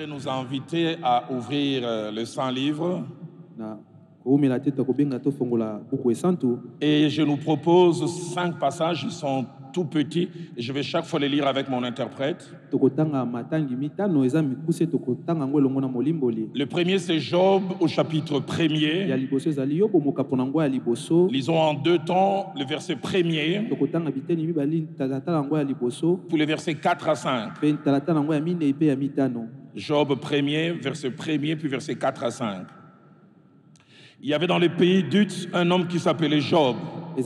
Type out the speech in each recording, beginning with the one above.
voudrais nous inviter à ouvrir le Saint-Livre. Et je nous propose 5 passages, ils sont tout petits. Et je vais chaque fois les lire avec mon interprète. Le premier, c'est Job au chapitre 1er. Lisons en 2 temps le verset 1er, pour les versets 4 à 5. Job 1er, verset 1er, puis verset 4 à 5. Il y avait dans le pays d'Utz un homme qui s'appelait Job. Et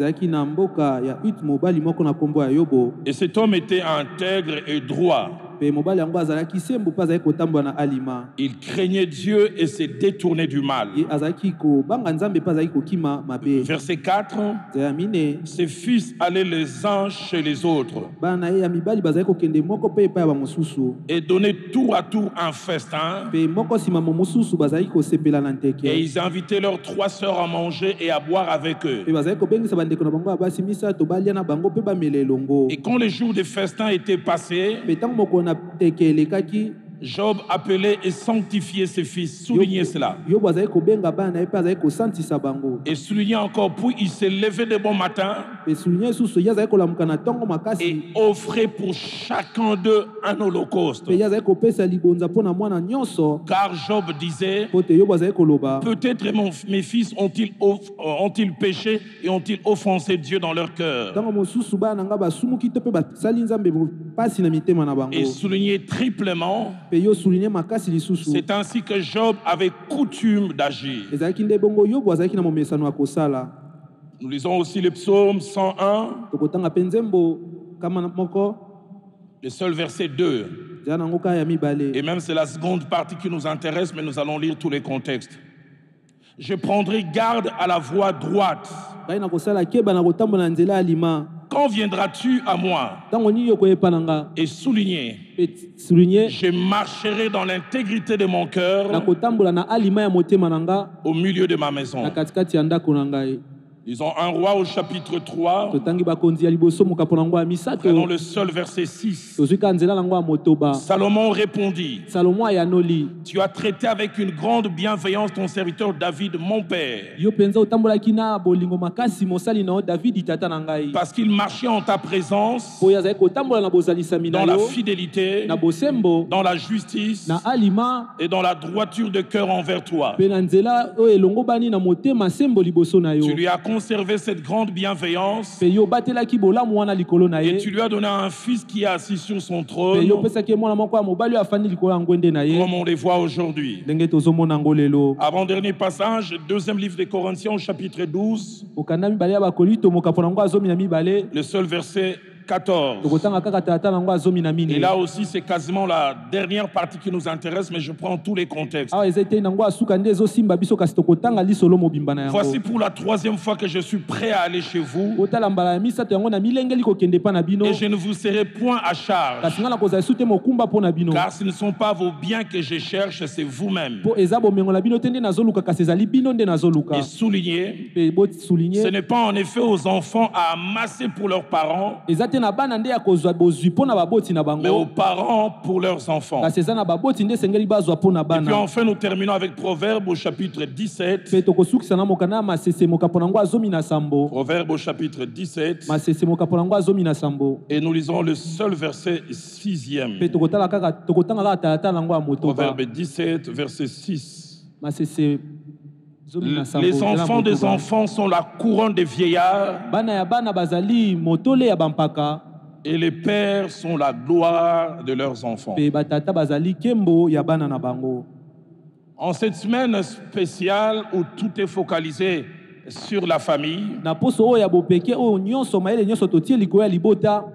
cet homme était intègre et droit. Il craignait Dieu et s'est détourné du mal. Verset 4. Ses fils allaient les uns chez les autres et donnaient tour à tour un festin. Et ils invitaient leurs 3 sœurs à manger et à boire avec eux. Et quand les jours des festins étaient passés, Job appelait et sanctifiait ses fils. Soulignez cela. Et soulignez encore, puis il s'est levé de bon matin et offrait pour chacun d'eux un holocauste. Car Job disait, peut-être mes fils ont-ils péché et ont-ils offensé Dieu dans leur cœur. Et soulignez triplement, c'est ainsi que Job avait coutume d'agir. Nous lisons aussi le psaume 101, le seul verset 2. Et même c'est la seconde partie qui nous intéresse, mais nous allons lire tous les contextes. Je prendrai garde à la voie droite. Quand viendras-tu à moi? Et souligner, je marcherai dans l'intégrité de mon cœur au milieu de ma maison. Lisons 1 Roi au chapitre 3. Prenons le seul verset 6. Salomon répondit, tu as traité avec une grande bienveillance ton serviteur David, mon père, parce qu'il marchait en ta présence dans la fidélité, dans la justice et dans la droiture de cœur envers toi. Tu lui as conservé cette grande bienveillance et tu lui as donné un fils qui est assis sur son trône, comme on les voit aujourd'hui. Avant-dernier passage, 2e livre des Corinthiens au chapitre 12, le seul verset 14. Et là aussi, c'est quasiment la dernière partie qui nous intéresse, mais je prends tous les contextes. Voici pour la 3e fois que je suis prêt à aller chez vous, et je ne vous serai point à charge, car ce ne sont pas vos biens que je cherche, c'est vous-même. Et souligner, ce n'est pas en effet aux enfants à amasser pour leurs parents, mais aux parents pour leurs enfants. Et puis enfin, nous terminons avec Proverbe au chapitre 17. Proverbe au chapitre 17. Et nous lisons le seul verset 6e. Proverbe 17, verset 6. Les enfants des enfants sont la couronne des vieillards, et les pères sont la gloire de leurs enfants. En cette semaine spéciale où tout est focalisé sur la famille,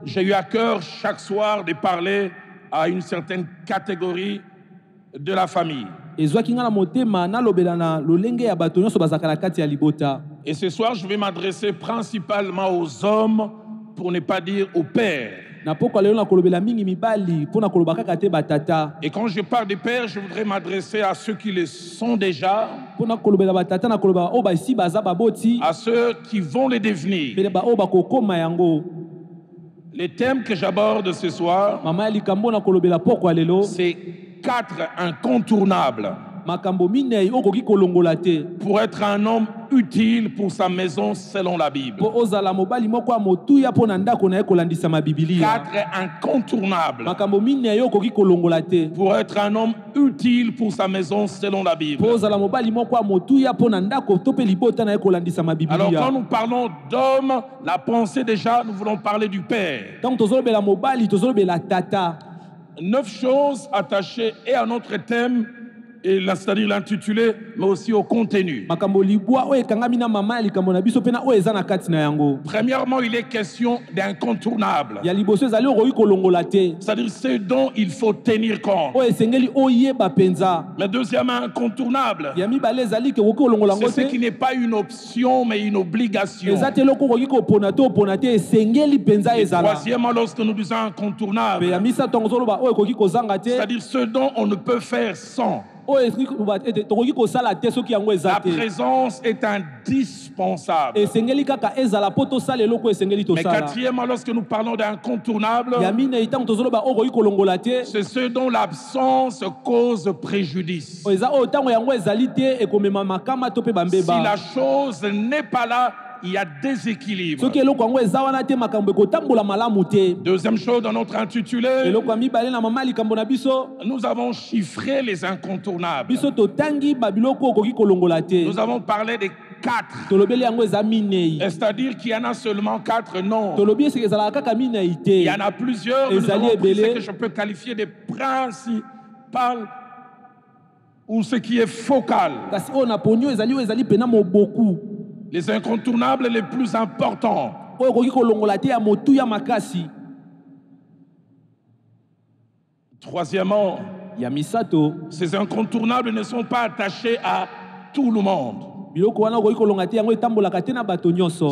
j'ai eu à cœur chaque soir de parler à une certaine catégorie de la famille. Et ce soir, je vais m'adresser principalement aux hommes, pour ne pas dire aux pères. Et quand je parle des pères, je voudrais m'adresser à ceux qui le sont déjà, à ceux qui vont les devenir. Les thèmes que j'aborde ce soir, c'est 4 incontournables pour être un homme utile pour sa maison selon la Bible. 4 incontournables pour être un homme utile pour sa maison selon la Bible. Alors quand nous parlons d'homme, la pensée déjà, nous voulons parler du Père. 9 choses attachées et à notre thème, et c'est-à-dire l'intitulé, mais aussi au contenu. Premièrement, il est question d'incontournable. C'est-à-dire ce dont il faut tenir compte. Mais deuxièmement, incontournable, c'est ce qui n'est pas une option, mais une obligation. Et troisièmement, lorsque nous disons incontournable, c'est-à-dire ce dont on ne peut faire sans. La présence est indispensable. Mais quatrièmement, lorsque nous parlons d'incontournable, c'est ce dont l'absence cause préjudice. Si la chose n'est pas là, il y a déséquilibre. Deuxième chose dans notre intitulé, nous avons chiffré les incontournables. Nous avons parlé des 4. C'est-à-dire qu'il y en a seulement 4 noms. Il y en a plusieurs, mais nous avons pris ce que je peux qualifier des principales ou ce qui est focal. Les incontournables les plus importants. Troisièmement, ces incontournables ne sont pas attachés à tout le monde.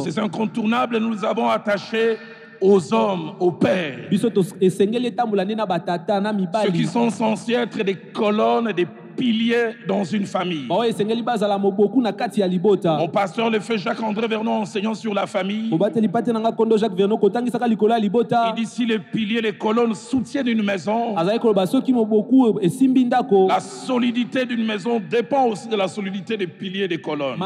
Ces incontournables, nous les avons attachés aux hommes, aux pères. Ceux qui sont censés être des colonnes, des piliers dans une famille. Mon pasteur, le feu Jacques-André Vernon, enseignant sur la famille, il dit si les piliers, les colonnes soutiennent une maison, la solidité d'une maison dépend aussi de la solidité des piliers et des colonnes.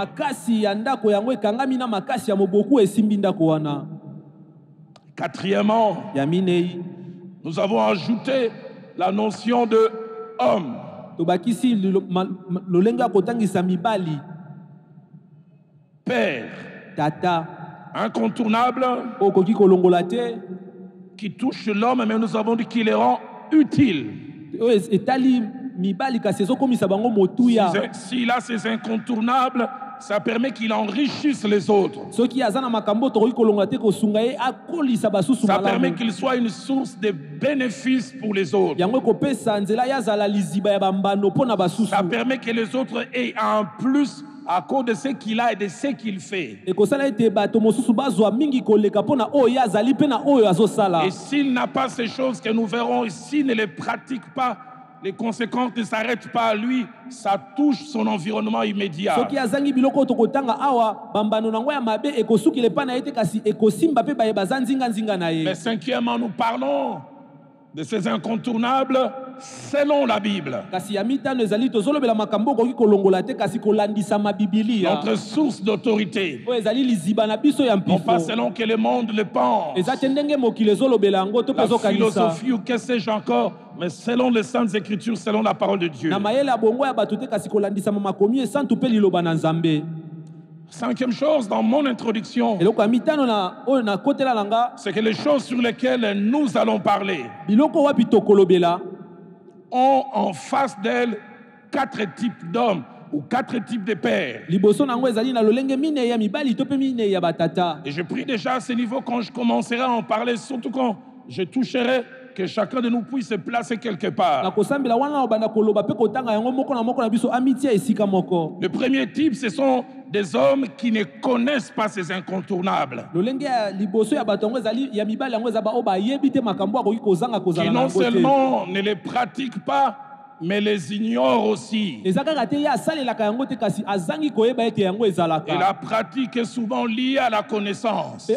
Quatrièmement, nous avons ajouté la notion de homme. Père, incontournable, qui touche l'homme, mais nous avons dit qu'il les rend utiles. S'il a ces incontournables, ça permet qu'il enrichisse les autres. Ça permet qu'il soit une source de bénéfices pour les autres. Ça permet que les autres aient un plus à cause de ce qu'il a et de ce qu'il fait. Et s'il n'a pas ces choses que nous verrons, et s'il ne les pratique pas, les conséquences ne s'arrêtent pas à lui, ça touche son environnement immédiat. Mais cinquièmement, nous parlons de ces incontournables selon la Bible. Notre source d'autorité. Non pas selon que le monde le pense. La philosophie ou que sais-je encore, mais selon les Saintes Écritures, selon la parole de Dieu. Cinquième chose dans mon introduction, c'est que les choses sur lesquelles nous allons parler ont en face d'elles 4 types d'hommes ou 4 types de pères. Et je prie déjà à ce niveau quand je commencerai à en parler, surtout quand je toucherai, que chacun de nous puisse se placer quelque part. Le premier type, ce sont des hommes qui ne connaissent pas ces incontournables. Qui non seulement ne les pratiquent pas, mais les ignorent aussi. Et la pratique est souvent liée à la connaissance.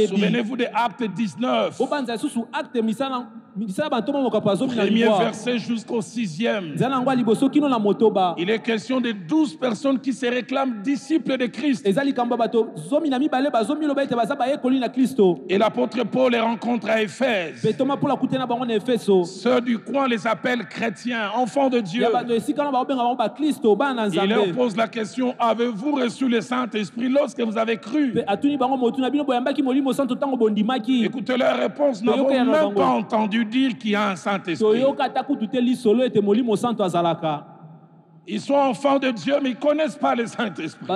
Souvenez-vous de Acte 19. Premier verset jusqu'au 6e. Il est question de 12 personnes qui se réclament disciples de Christ. Et l'apôtre Paul les rencontre à Éphèse. Ceux du coin les appellent chrétiens, enfants de Dieu. Il leur pose la question: avez-vous reçu le Saint-Esprit lorsque vous avez cru? Écoutez leur réponse: nous n'avons même pas entendu dire qu'il y a un Saint-Esprit. Ils sont enfants de Dieu, mais ils ne connaissent pas le Saint-Esprit.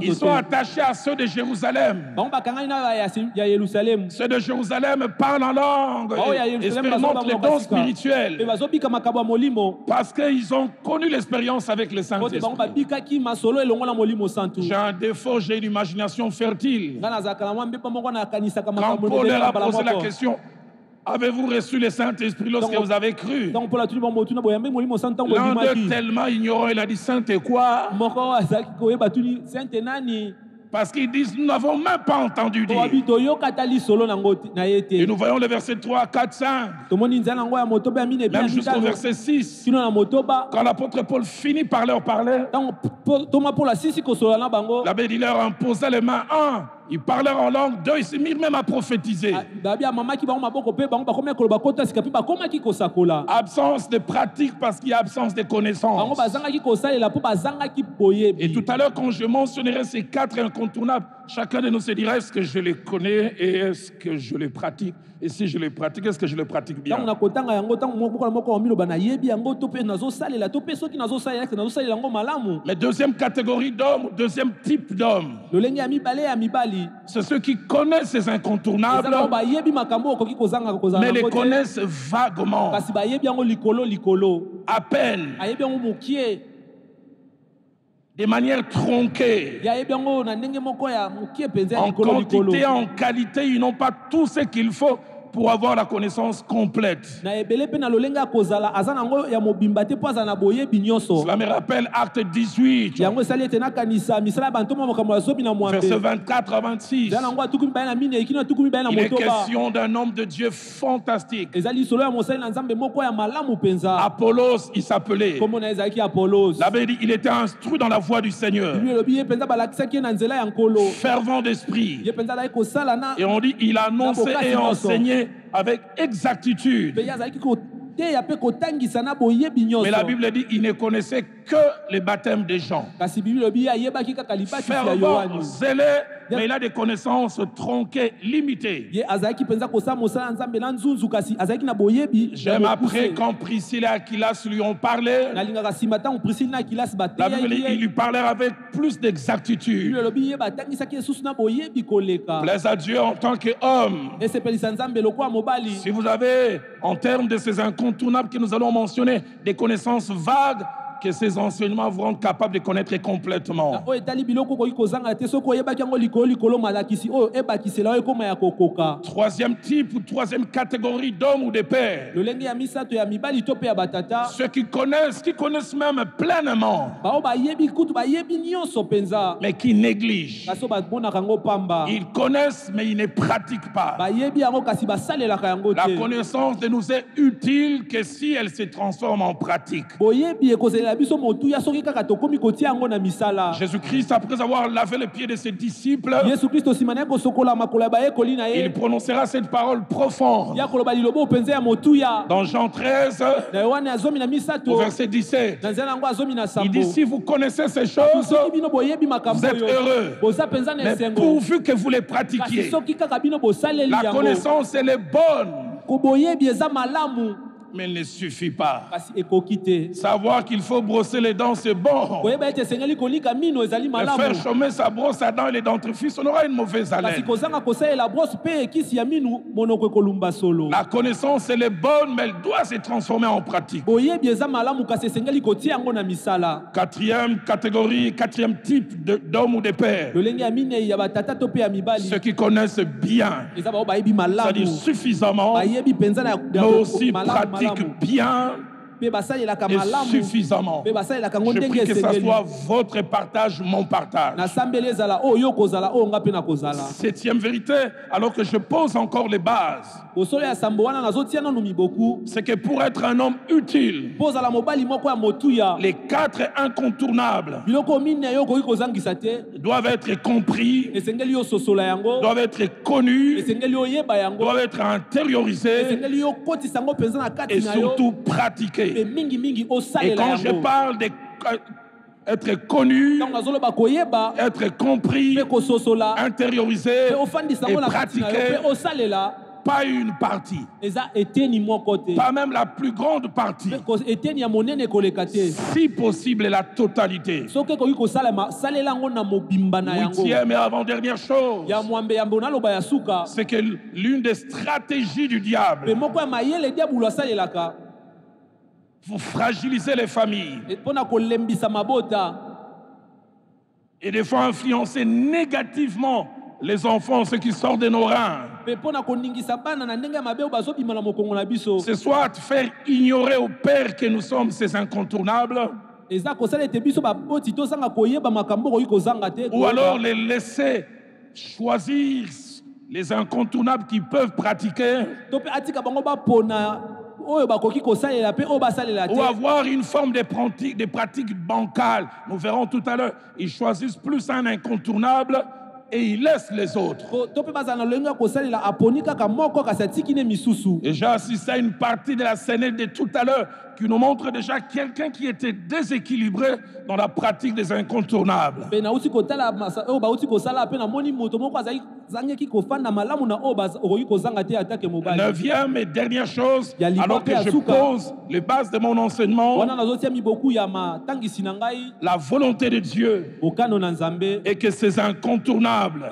Ils sont attachés à ceux de Jérusalem. Ceux de Jérusalem parlent en langue et expérimentent les dons spirituels parce qu'ils ont connu l'expérience avec le Saint-Esprit. J'ai un défaut, j'ai une imagination fertile. Quand Paul leur a posé la question: avez-vous reçu le Saint-Esprit lorsque vous avez cru? L'un d'eux, tellement ignorant, il a dit: Saint et quoi? Parce qu'ils disent: nous n'avons même pas entendu dire. Et nous voyons le verset 3, 4, 5. Même jusqu'au verset 6. Quand l'apôtre Paul finit par leur parler, l'abbé dit: leur imposa les mains. Un, ils parlèrent en langue. Deux, ils se mirent même à prophétiser. Absence de pratique parce qu'il y a absence de connaissance. Et tout à l'heure, quand je mentionnerai ces 4 incontournables, chacun de nous se dira: est-ce que je les connais et est-ce que je les pratique? Et si je les pratique, est-ce que je les pratique bien? Mais deuxième catégorie d'hommes, deuxième type d'hommes, c'est ceux qui connaissent ces incontournables, mais les connaissent vaguement, à peine, de manière tronquée. En quantité, en qualité, ils n'ont pas tout ce qu'il faut pour avoir la connaissance complète. Cela me rappelle Acte 18, versets 24 à 26. Il est question d'un homme de Dieu fantastique. Apollos, il s'appelait. L'abbé dit: il était instruit dans la voie du Seigneur, fervent d'esprit. Et on dit: il annonçait et enseignait avec exactitude. Mais la Bible dit: il ne connaissait que les baptêmes des gens. Fervent, zélé, mais il a des connaissances tronquées, limitées. J'aime après quand Priscille et Aquilas lui ont parlé, la Bible dit: il lui parlait avec plus d'exactitude. Plaise à Dieu en tant qu'homme. Si vous avez, en termes de ces incontournables que nous allons mentionner, des connaissances vagues, que ces enseignements vous rendent capables de connaître complètement. Troisième type ou troisième catégorie d'hommes ou de pères, ceux qui connaissent même pleinement, mais qui négligent. Ils connaissent, mais ils ne pratiquent pas. La connaissance ne nous est utile que si elle se transforme en pratique. Jésus-Christ, après avoir lavé les pieds de ses disciples, il prononcera cette parole profonde dans Jean 13 au verset 17. Il dit: si vous connaissez ces choses, vous êtes heureux, mais pourvu que vous les pratiquiez. La connaissance, elle est bonne, mais elle ne suffit pas. Savoir qu'il faut brosser les dents, c'est bon. Mais faire chômer sa brosse à dents et les dentifrices, on aura une mauvaise haleine. La connaissance, elle est bonne, mais elle doit se transformer en pratique. Quatrième catégorie, quatrième type d'hommes ou de pères, ceux qui connaissent bien, c'est-à-dire suffisamment, mais aussi pratiquent bien suffisamment. Je prie que ça soit votre partage, mon partage. 7e vérité, alors que je pose encore les bases, c'est que pour être un homme utile, les 4 incontournables doivent être compris, doivent être connus, doivent être intériorisés et surtout pratiqués. Et quand je parle d'être connu, être compris, intériorisé et pratiqué, pas une partie, pas même la plus grande partie, si possible la totalité. 8e et avant-dernière chose, c'est que l'une des stratégies du diable, vous fragilisez les familles et des fois influencer négativement les enfants, ceux qui sortent de nos reins. C'est soit faire ignorer au Père que nous sommes ces incontournables, ou alors les laisser choisir les incontournables qu'ils peuvent pratiquer, ou avoir une forme de pratique bancale. Nous verrons tout à l'heure, ils choisissent plus un incontournable et ils laissent les autres. Et j'ai assisté à une partie de la scène de tout à l'heure qui nous montre déjà quelqu'un qui était déséquilibré dans la pratique des incontournables. 9e et dernière chose, alors que je pose les bases de mon enseignement, la volonté de Dieu est que ces incontournables,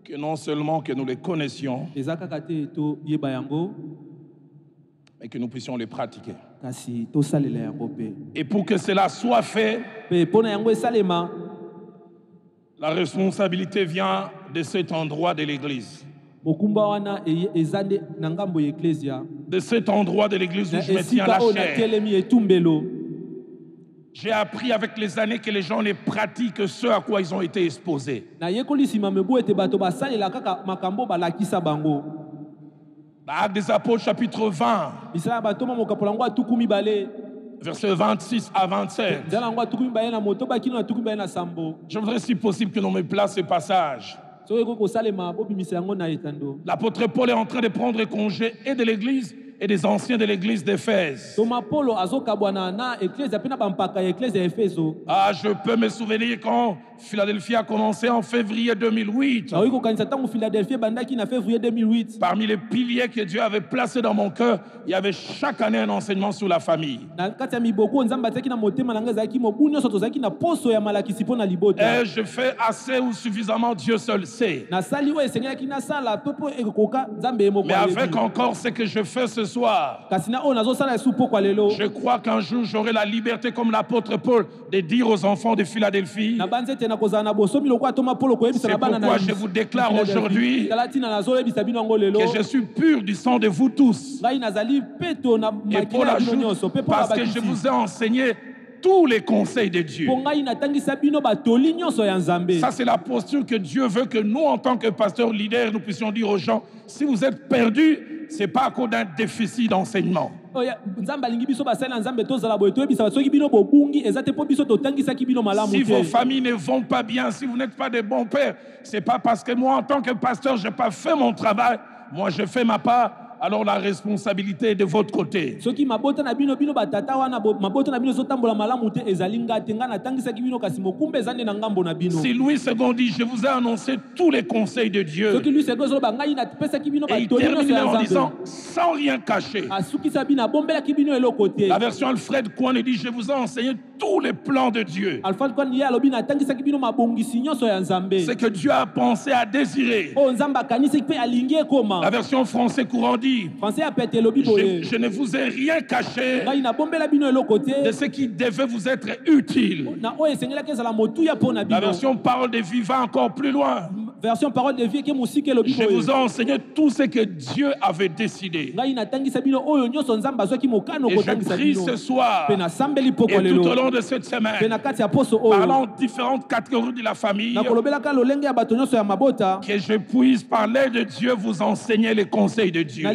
que non seulement que nous les connaissions, mais que nous puissions les pratiquer. Et pour que cela soit fait, la responsabilité vient de cet endroit de l'Église. De cet endroit de l'Église où je me tiens la chair. J'ai appris avec les années que les gens ne pratiquent que ce à quoi ils ont été exposés. Actes des Apôtres, chapitre 20, versets 26 à 27. Je voudrais, si possible, que l'on me place ce passage. L'apôtre Paul est en train de prendre congé et de l'Église et des anciens de l'église d'Éphèse. Ah, je peux me souvenir quand Philadelphie a commencé en février 2008. Parmi les piliers que Dieu avait placés dans mon cœur, il y avait chaque année un enseignement sur la famille. Et je fais assez ou suffisamment, Dieu seul sait. Mais avec encore ce que je fais ce soir, je crois qu'un jour j'aurai la liberté comme l'apôtre Paul de dire aux enfants de Philadelphie. C'est pourquoi je vous déclare aujourd'hui que je suis pur du sang de vous tous. Et Paul ajoute, parce que je vous ai enseigné tous les conseils de Dieu. Ça, c'est la posture que Dieu veut que nous, en tant que pasteurs leaders, nous puissions dire aux gens, si vous êtes perdus, ce n'est pas à cause d'un déficit d'enseignement. Si vos familles ne vont pas bien, si vous n'êtes pas des bons pères, ce n'est pas parce que moi, en tant que pasteur, je n'ai pas fait mon travail. Moi, je fais ma part. Alors la responsabilité est de votre côté. Si Louis II dit, je vous ai annoncé tous les conseils de Dieu, et il termine en disant, sans rien cacher. La version Alfred Kouane dit, je vous ai enseigné tous les plans de Dieu. C'est que Dieu a pensé à désirer. La version français courant dit, je ne vous ai rien caché de ce qui devait vous être utile. La version parole des vivants encore plus loin. version parole de vie je vous ai enseigné tout ce que Dieu avait décidé. Et je prie ce soir et tout au long de cette semaine, parlant différentes catégories de la famille, que je puisse parler de Dieu, vous enseigner les conseils de Dieu.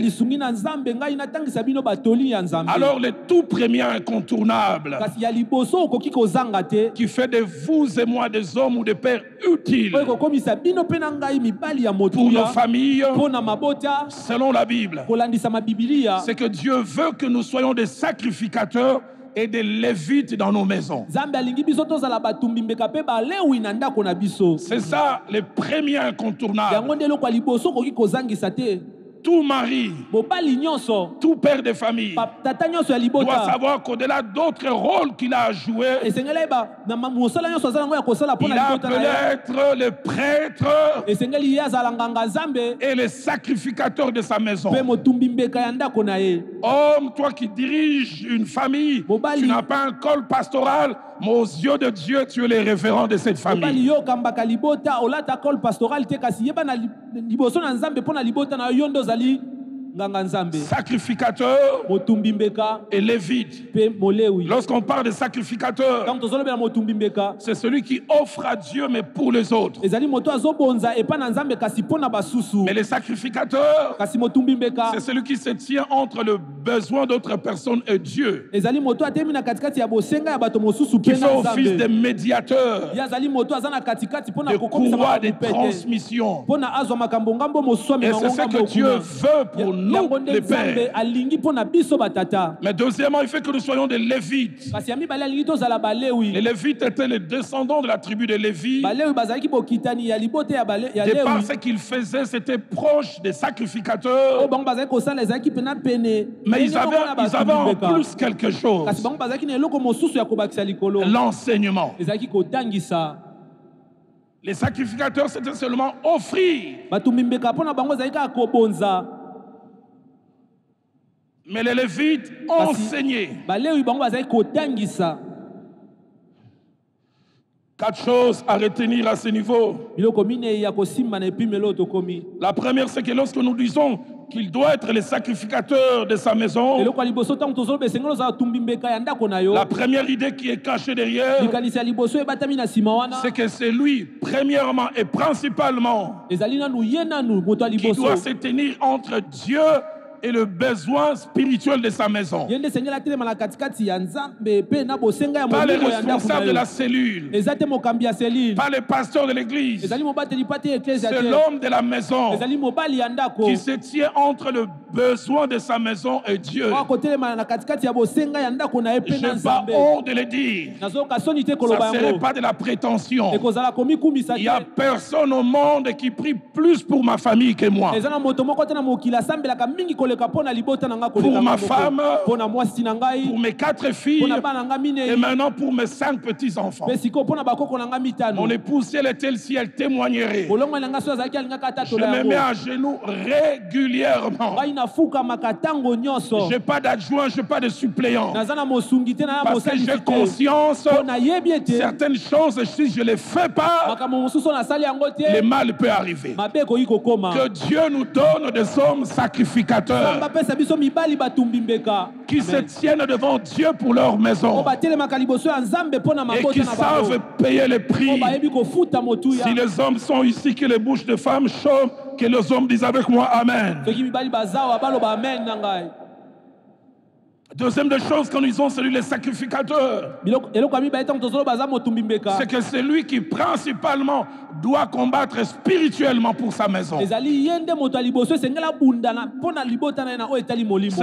Alors le tout premier incontournable qui fait de vous et moi des hommes ou des pères utiles pour nos familles, selon la Bible, c'est que Dieu veut que nous soyons des sacrificateurs et des lévites dans nos maisons. C'est ça le premier incontournable. Tout mari, tout père de famille doit savoir qu'au-delà d'autres rôles qu'il a à jouer, il a appelé être le prêtre et le sacrificateur de sa maison. Homme, toi qui diriges une famille, tu n'as pas un col pastoral, mais aux yeux de Dieu, tu es le référent de cette famille. Sacrificateur et lévite. Lorsqu'on parle de sacrificateur, c'est celui qui offre à Dieu mais pour les autres. Mais le sacrificateur, c'est celui qui se tient entre le besoin d'autres personnes et Dieu, qui fait office de médiateur, de courroie de transmission. Et c'est ce que Dieu veut pour nous, les pères. Mais deuxièmement, il fait que nous soyons des lévites. Les lévites étaient les descendants de la tribu de Lévi. De par ce qu'ils faisaient, c'était proche des sacrificateurs. Mais ils avaient en plus quelque chose. L'enseignement. Les sacrificateurs, c'était seulement offrir. Mais les lévites enseignaient. 4 choses à retenir à ce niveau. La première, c'est que lorsque nous disons qu'il doit être le sacrificateur de sa maison, la première idée qui est cachée derrière, c'est que c'est lui, premièrement et principalement, qui doit se tenir entre Dieu et le besoin spirituel de sa maison. Pas les responsables de la cellule, pas les pasteurs de l'église, c'est l'homme de la maison qui se tient entre le besoin de sa maison et Dieu. Je n'ai pas honte de le dire, ça ne serait pas de la prétention. Il n'y a personne au monde qui prie plus pour ma famille que moi, pour ma femme, pour mes 4 filles et maintenant pour mes 5 petits-enfants. Mon épouse, si elle était ici, elle témoignerait. Je me mets à genoux régulièrement. Je n'ai pas d'adjoint, je n'ai pas de suppléant. Parce que j'ai conscience, certaines choses, si je ne les fais pas, le mal peut arriver. Que Dieu nous donne des hommes sacrificateurs qui se tiennent devant Dieu pour leur maison et qui savent payer le prix. Si les hommes sont ici, que les bouches de femmes chôment, que les hommes disent avec moi Amen. Deuxième des choses que nous disons, c'est lui le sacrificateur. C'est que c'est lui qui principalement doit combattre spirituellement pour sa maison. C'est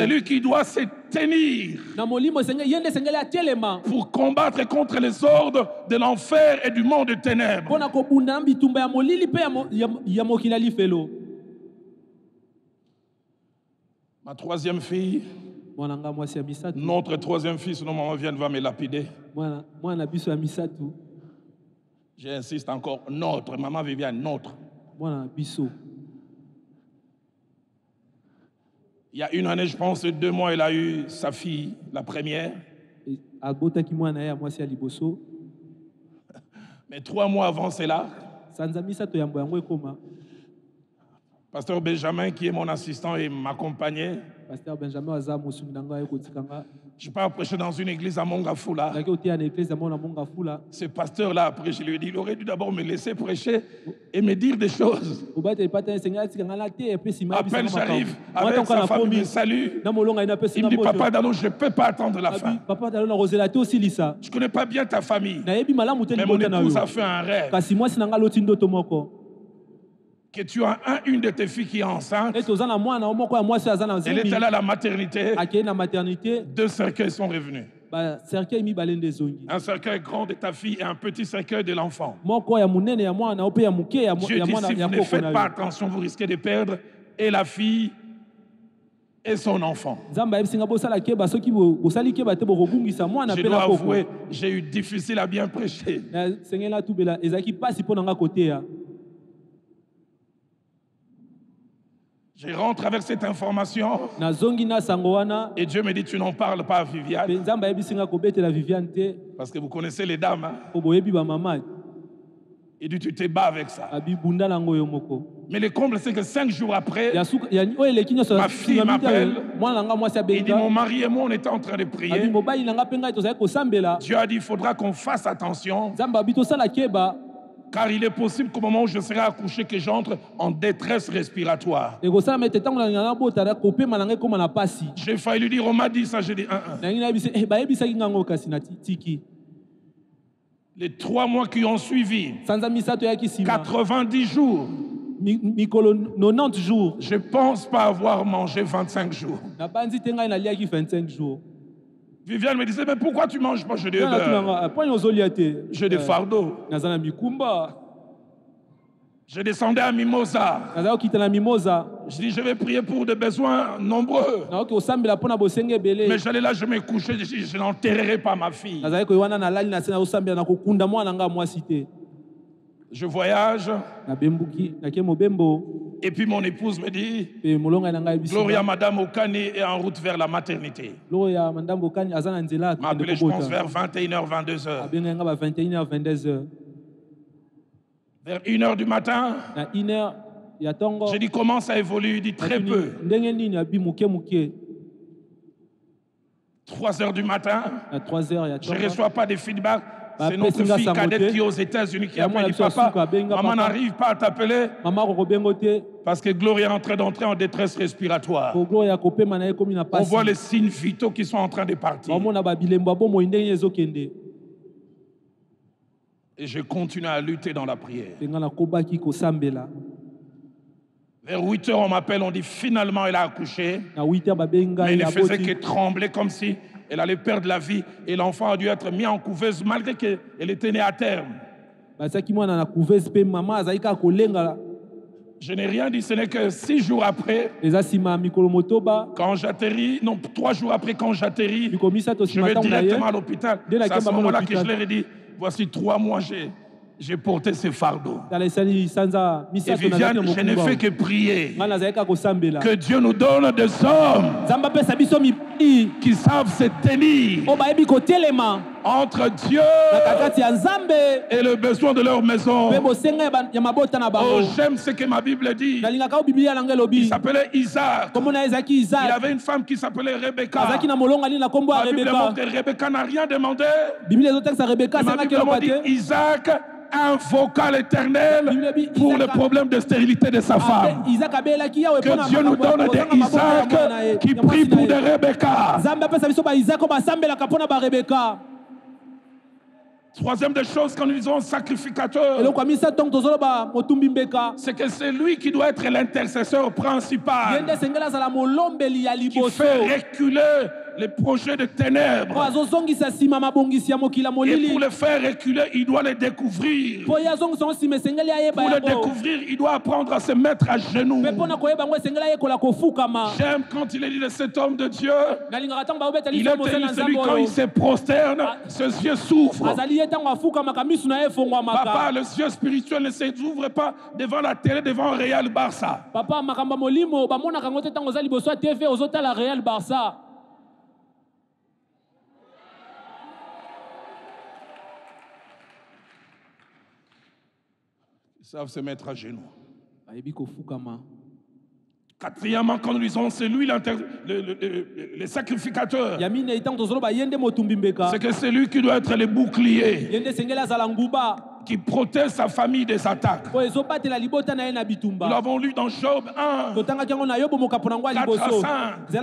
lui qui doit se tenir pour combattre contre les ordres de l'enfer et du monde de ténèbres. Ma troisième fille, notre troisième fille, sinon maman va me lapider. J'insiste encore, notre, maman Viviane, notre. Il y a une année, je pense, 2 mois, elle a eu sa fille, la première. Mais 3 mois avant, c'est là. Pasteur Benjamin, qui est mon assistant et m'accompagnait. Pasteur Benjamin je pars prêcher dans une église à Mongafula. Ce pasteur-là, après, je lui ai dit, il aurait dû d'abord me laisser prêcher et me dire des choses. À peine j'arrive, avec sa femme me salue. Il me dit, Papa Dalo, je ne peux pas attendre la fin. Je ne connais pas bien ta famille. Mais mon épouse a fait un rêve. Que tu as une de tes filles qui est enceinte. Elle est allée à la maternité. 2 cercueils sont revenus. Un cercueil grand de ta fille et un petit cercueil de l'enfant. Dieu dit, si vous ne faites pas attention, vous risquez de perdre et la fille et son enfant. Je dois avouer, j'ai eu difficile à bien prêcher. Je rentre avec cette information et Dieu me dit, tu n'en parles pas à Viviane. Parce que vous connaissez les dames. Hein? Il dit, tu te bats avec ça. Mais le comble, c'est que 5 jours après, ma fille m'appelle. Il dit, mon mari et moi, on était en train de prier. Dieu a dit, il faudra qu'on fasse attention. Car il est possible qu'au moment où je serai accouché, que j'entre en détresse respiratoire. J'ai failli lui dire, on m'a dit ça, j'ai dit, Les 3 mois qui ont suivi, 90 jours, je ne pense pas avoir mangé 25 jours. Viviane me disait, mais pourquoi tu ne manges pas? Je dis, j'ai des fardeaux. Je descendais à Mimosa. Je dis, je vais prier pour des besoins nombreux. Mais j'allais là, je me couchais, je n'enterrerai pas ma fille. Je voyage. Et puis mon épouse me dit, Gloria, Madame Okani est en route vers la maternité. M'a appelé, je pense, vers 21h, 22h. Vers 1h du matin, j'ai dit, comment ça évolue? Il dit, très peu. 3h du matin, je ne reçois pas de feedback. C'est notre fille cadette qui est aux États-Unis qui appelle, dit, papa, maman n'arrive pas à t'appeler parce que Gloria est en train d'entrer en détresse respiratoire. On voit les signes vitaux qui sont en train de partir. Et je continue à lutter dans la prière. Vers 8h, on m'appelle, on dit finalement elle a accouché. Mais elle ne faisait que trembler comme si elle allait perdre la vie. Et l'enfant a dû être mis en couveuse malgré qu'elle était née à terme. Je n'ai rien dit, ce n'est que 6 jours après, quand j'atterris, non, 3 jours après quand j'atterris, je vais directement à l'hôpital. C'est à ce moment-là que je leur ai dit, voici 3 mois, j'ai porté ce fardeau. Et Viviane, je n'ai fait que prier. Que Dieu nous donne des hommes qui savent se tenir entre Dieu et le besoin de leur maison. Oh, j'aime ce que ma Bible dit. Il s'appelait Isaac. Il avait une femme qui s'appelait Rebecca. Ma Bible montre que Rebecca n'a rien demandé. Ma Bible dit Isaac invoqua l'Éternel pour le problème de stérilité de sa femme. Que Dieu nous donne des Isaac qui prient pour des Rebecca. Troisième des choses quand nous disons sacrificateur, c'est que c'est lui qui doit être l'intercesseur principal qui fait reculer les projets de ténèbres. Et pour le faire reculer, il doit les découvrir. Pour le découvrir, il doit apprendre à se mettre à genoux. J'aime quand il est dit de cet homme de Dieu, il est celui quand il se prosterne, ses yeux s'ouvrent. Papa, les yeux spirituels ne s'ouvrent pas devant la télé, devant Real Barça. Ils savent se mettre à genoux. Quatrièmement, quand nous disons c'est lui le sacrificateur, c'est que c'est lui qui doit être le bouclier qui protège sa famille des attaques. Nous l'avons lu dans Job 1, 4 à 5. Je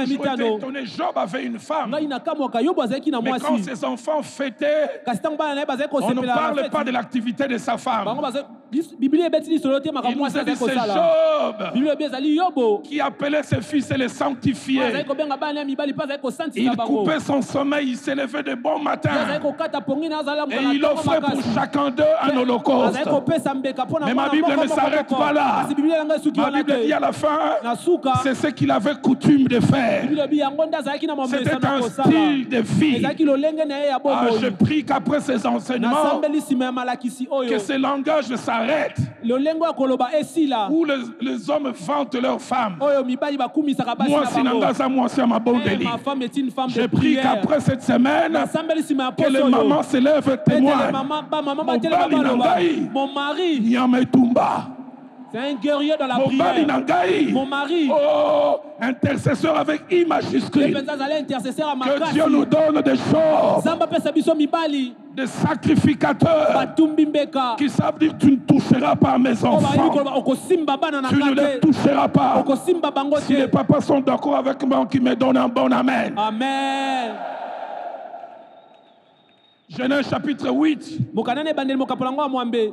suis étonné, Job avait une femme. Mais quand ses enfants fêtaient, on ne parle pas de l'activité de sa femme. Il nous a dit c'est Job qui appelait ses fils et les sanctifiait. Il coupait son sommeil, il s'élevait de bon matin et il offrait pour chacun d'eux un holocauste. Mais ma Bible ne s'arrête pas là. Ma Bible dit à la fin, c'est ce qu'il avait coutume de faire. C'était un style de vie. Je prie qu'après ces enseignements, que ce langage s'arrête. Où les hommes vantent leurs femmes. Moi, je prie qu'après cette semaine, que les mamans se lèvent et témoignent. Mon mari, c'est un guerrier dans la prière. Mon mari, intercesseur avec I majuscule. Que Dieu nous donne des choses, des sacrificateurs qui savent dire tu ne toucheras pas mes enfants. Tu ne les toucheras pas. Si les papas sont d'accord avec moi, qui me donnent un bon amen. Amen. Genèse chapitre 8,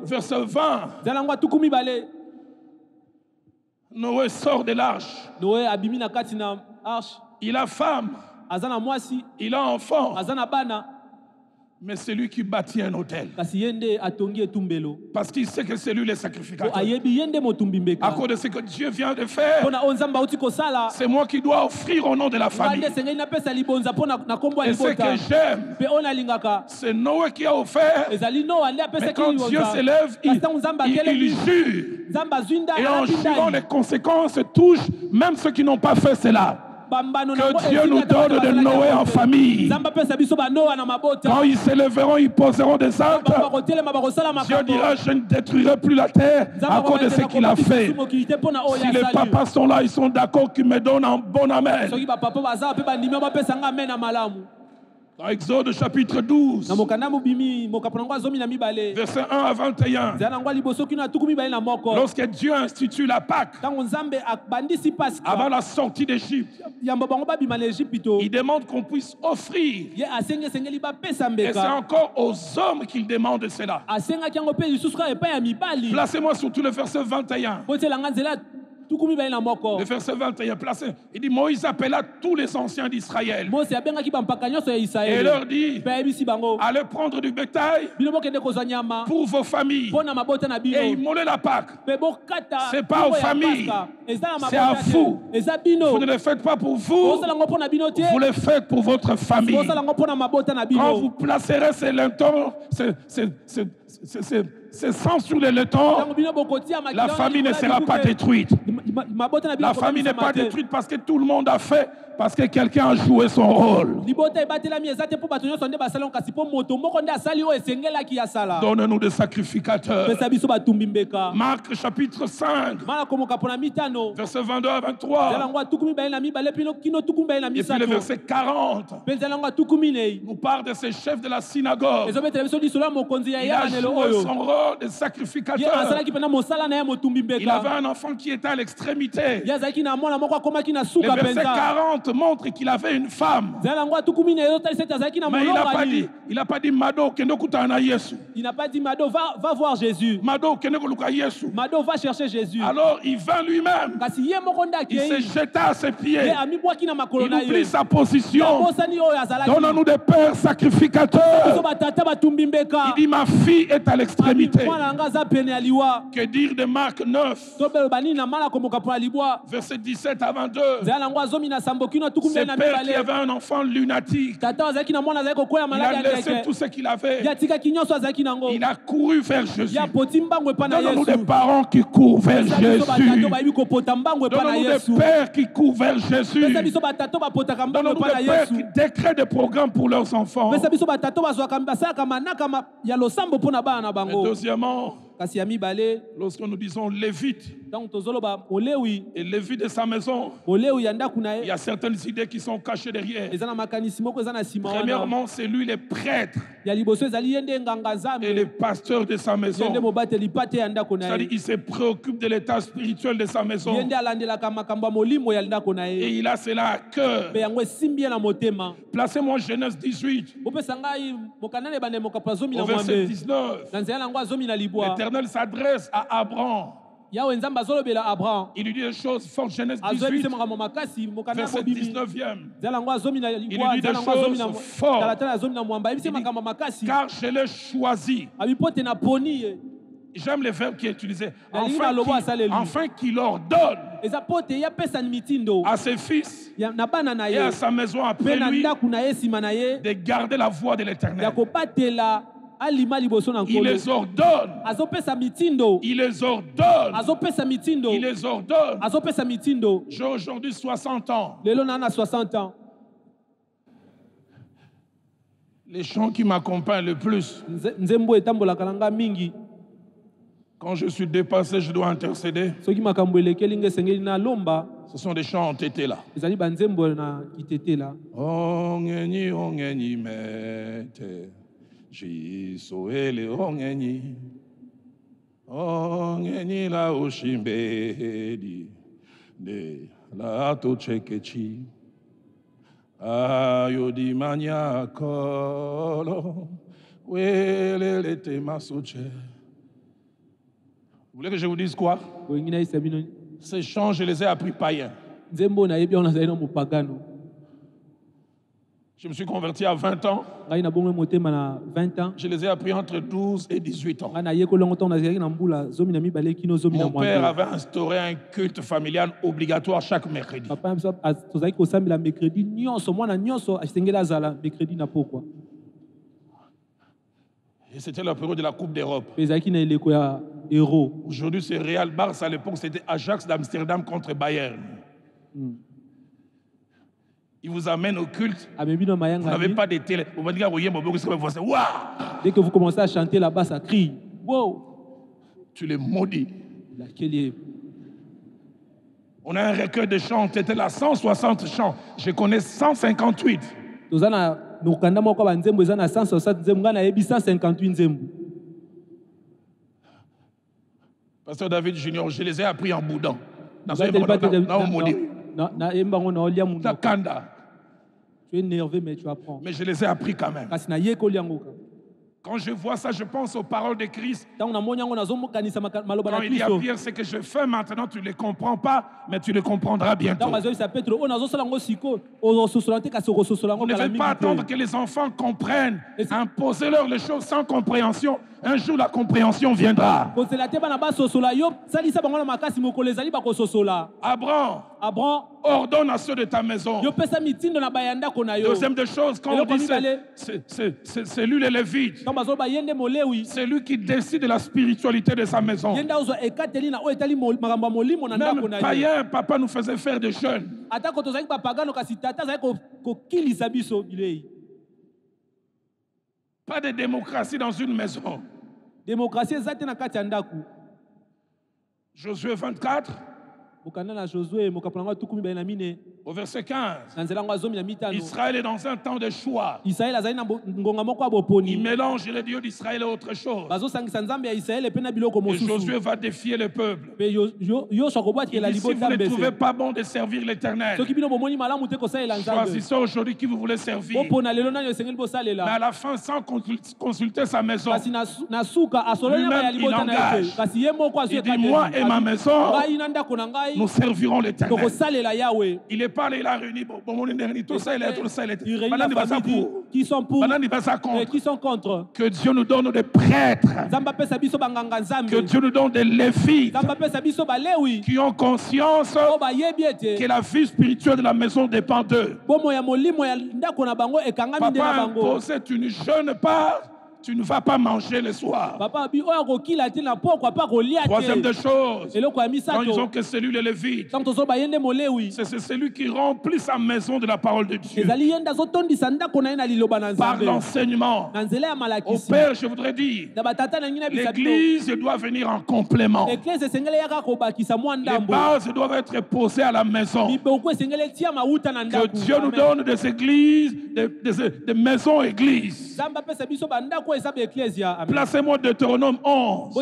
verset 20. Noé sort de l'arche. Il a femme. Il a enfant. Mais c'est lui qui bâtit un autel. Parce qu'il sait que c'est lui le sacrificateur. À cause de ce que Dieu vient de faire, c'est moi qui dois offrir au nom de la famille. Et ce que j'aime, c'est Noé qui a offert. Mais quand Dieu s'élève, il jure. Et en jurant, les conséquences touchent même ceux qui n'ont pas fait cela. Que Dieu nous donne de Noé en famille. Quand ils s'élèveront, ils poseront des actes. Dieu dira, je ne détruirai plus la terre à cause de ce qu'il a fait. Si les papas sont là, ils sont d'accord qu'ils me donnent un bon amen. Dans Exode chapitre 12, verset 1 à 21, lorsque Dieu institue la Pâque, avant la sortie d'Égypte, il demande qu'on puisse offrir. Et c'est encore aux hommes qu'il demande cela. Placez-moi surtout le verset 21. Le verset 21, placé. Il dit, Moïse appela tous les anciens d'Israël. Et leur dit, allez prendre du bétail pour vos familles. Et immolez la Pâque. Ce n'est pas aux familles, c'est à vous. Vous ne le faites pas pour vous, vous le faites pour votre famille. Quand vous placerez ces lentons, c'est sang sur les laiton, la famille ne sera pas détruite. La famille n'est pas détruite parce que tout le monde a fait, parce que quelqu'un a joué son rôle. Donne-nous des sacrificateurs. Marc chapitre 5, verset 22 à 23. Et puis le verset 40 nous parle de ces chefs de la synagogue. Il a joué son rôle de sacrificateur. Il avait un enfant qui était à l'extrémité. Le verset 40 montre qu'il avait une femme. Mais il n'a pas dit Mado, il n'a pas dit Mado, va voir Jésus. Mado, va chercher Jésus. Alors il vint lui-même. Il se jeta à ses pieds. Il oublie sa position. Donne-nous des pères sacrificateurs. Il dit ma fille est à l'extrémité. Que dire de Marc 9, verset 17 à 22. Ce père qui avait un enfant lunatique, il a laissé tout ce qu'il avait. Il a couru vers Jésus. Donne-nous des parents qui courent vers Jésus. Donne-nous des pères qui courent vers Jésus. Donne-nous des pères qui décrètent des programmes pour leurs enfants. Et deuxièmement, Lorsque nous disons Lévite, et Lévite de sa maison, il y a certaines idées qui sont cachées derrière. Premièrement, c'est lui le prêtre et le pasteur de sa maison. C'est-à-dire qu'il se préoccupe de l'état spirituel de sa maison. Et il a cela à cœur. Placez-moi Genèse 18. Au verset 19. L'Éternel s'adresse à Abraham. Il lui dit des choses fortes. Genèse 18, verset 19e. Il lui dit des choses fortes. Car je l'ai choisi. J'aime les verbes qui est utilisé. Afin qu'il ordonne à ses fils et à sa maison après lui de garder la voie de l'Éternel. Il les ordonne. Il les ordonne. Il les ordonne. J'ai aujourd'hui 60 ans. Les chants qui m'accompagnent le plus. Quand je suis dépassé, je dois intercéder. Ce sont des chants entêtés là. Ongeni, ongeni, mete. Jisoele, ongeni. Ongeni la oshimbedi. De la tochekechi. Ayodi mania kolo. Wele le temasoche. Vous voulez que je vous dise quoi? Ces chants, je les ai appris païens. Je me suis converti à 20 ans. Je les ai appris entre 12 et 18 ans. Mon père avait instauré un culte familial obligatoire chaque mercredi. Et c'était la période de la Coupe d'Europe. Aujourd'hui, c'est Real Barça. À l'époque, c'était Ajax d'Amsterdam contre Bayern. Il vous amène au culte. Vous n'avez pas de télé. Dès que vous commencez à chanter là-bas, ça crie. Wow. Tu les maudis. On a un recueil de chants. C'était là 160 chants. Je connais 158. Pasteur David Junior, je les ai appris en boudant. Dans Kanda. Tu es énervé, mais tu apprends. Mais je les ai appris quand même. Quand je vois ça, je pense aux paroles de Christ. Quand il dit à Pierre, ce que je fais maintenant, tu ne les comprends pas, mais tu les comprendras bientôt. Vous ne devez pas attendre que les enfants comprennent. Imposez-leur les choses sans compréhension. Un jour, la compréhension viendra. Abraham, ordonne à ceux de ta maison. Deuxième des choses, quand on dit c'est lui le Lévite. C'est lui qui décide de la spiritualité de sa maison. Même païen, papa nous faisait faire des jeûnes. Pas de démocratie dans une maison. Josué 24. Au verset 15, Israël est dans un temps de choix. Il mélange les dieux d'Israël et autre chose. Et Josué va défier le peuple. Il dit, si vous ne trouvez pas bon de servir l'Éternel, choisissez aujourd'hui qui vous voulez servir. Mais à la fin, sans consulter sa maison, lui-même il engage. Il dit, moi et ma maison, nous servirons l'Éternel. Il est parlé, il a réuni tout ça, il réunit qui sont pour et qui sont contre. Que Dieu nous donne des prêtres. Que Dieu nous donne des lévites qui ont conscience que la vie spirituelle de la maison dépend d'eux. Papa imposé, tu ne jeûnes pas. Tu ne vas pas manger le soir. Troisième des choses, quand ils ont que celui le Lévite, c'est celui qui remplit sa maison de la parole de Dieu. Par l'enseignement. Au Père, je voudrais dire, l'Église doit venir en complément. Les bases doivent être posées à la maison. Que Dieu nous donne des églises, des maisons églises. Placez-moi Deutéronome 11.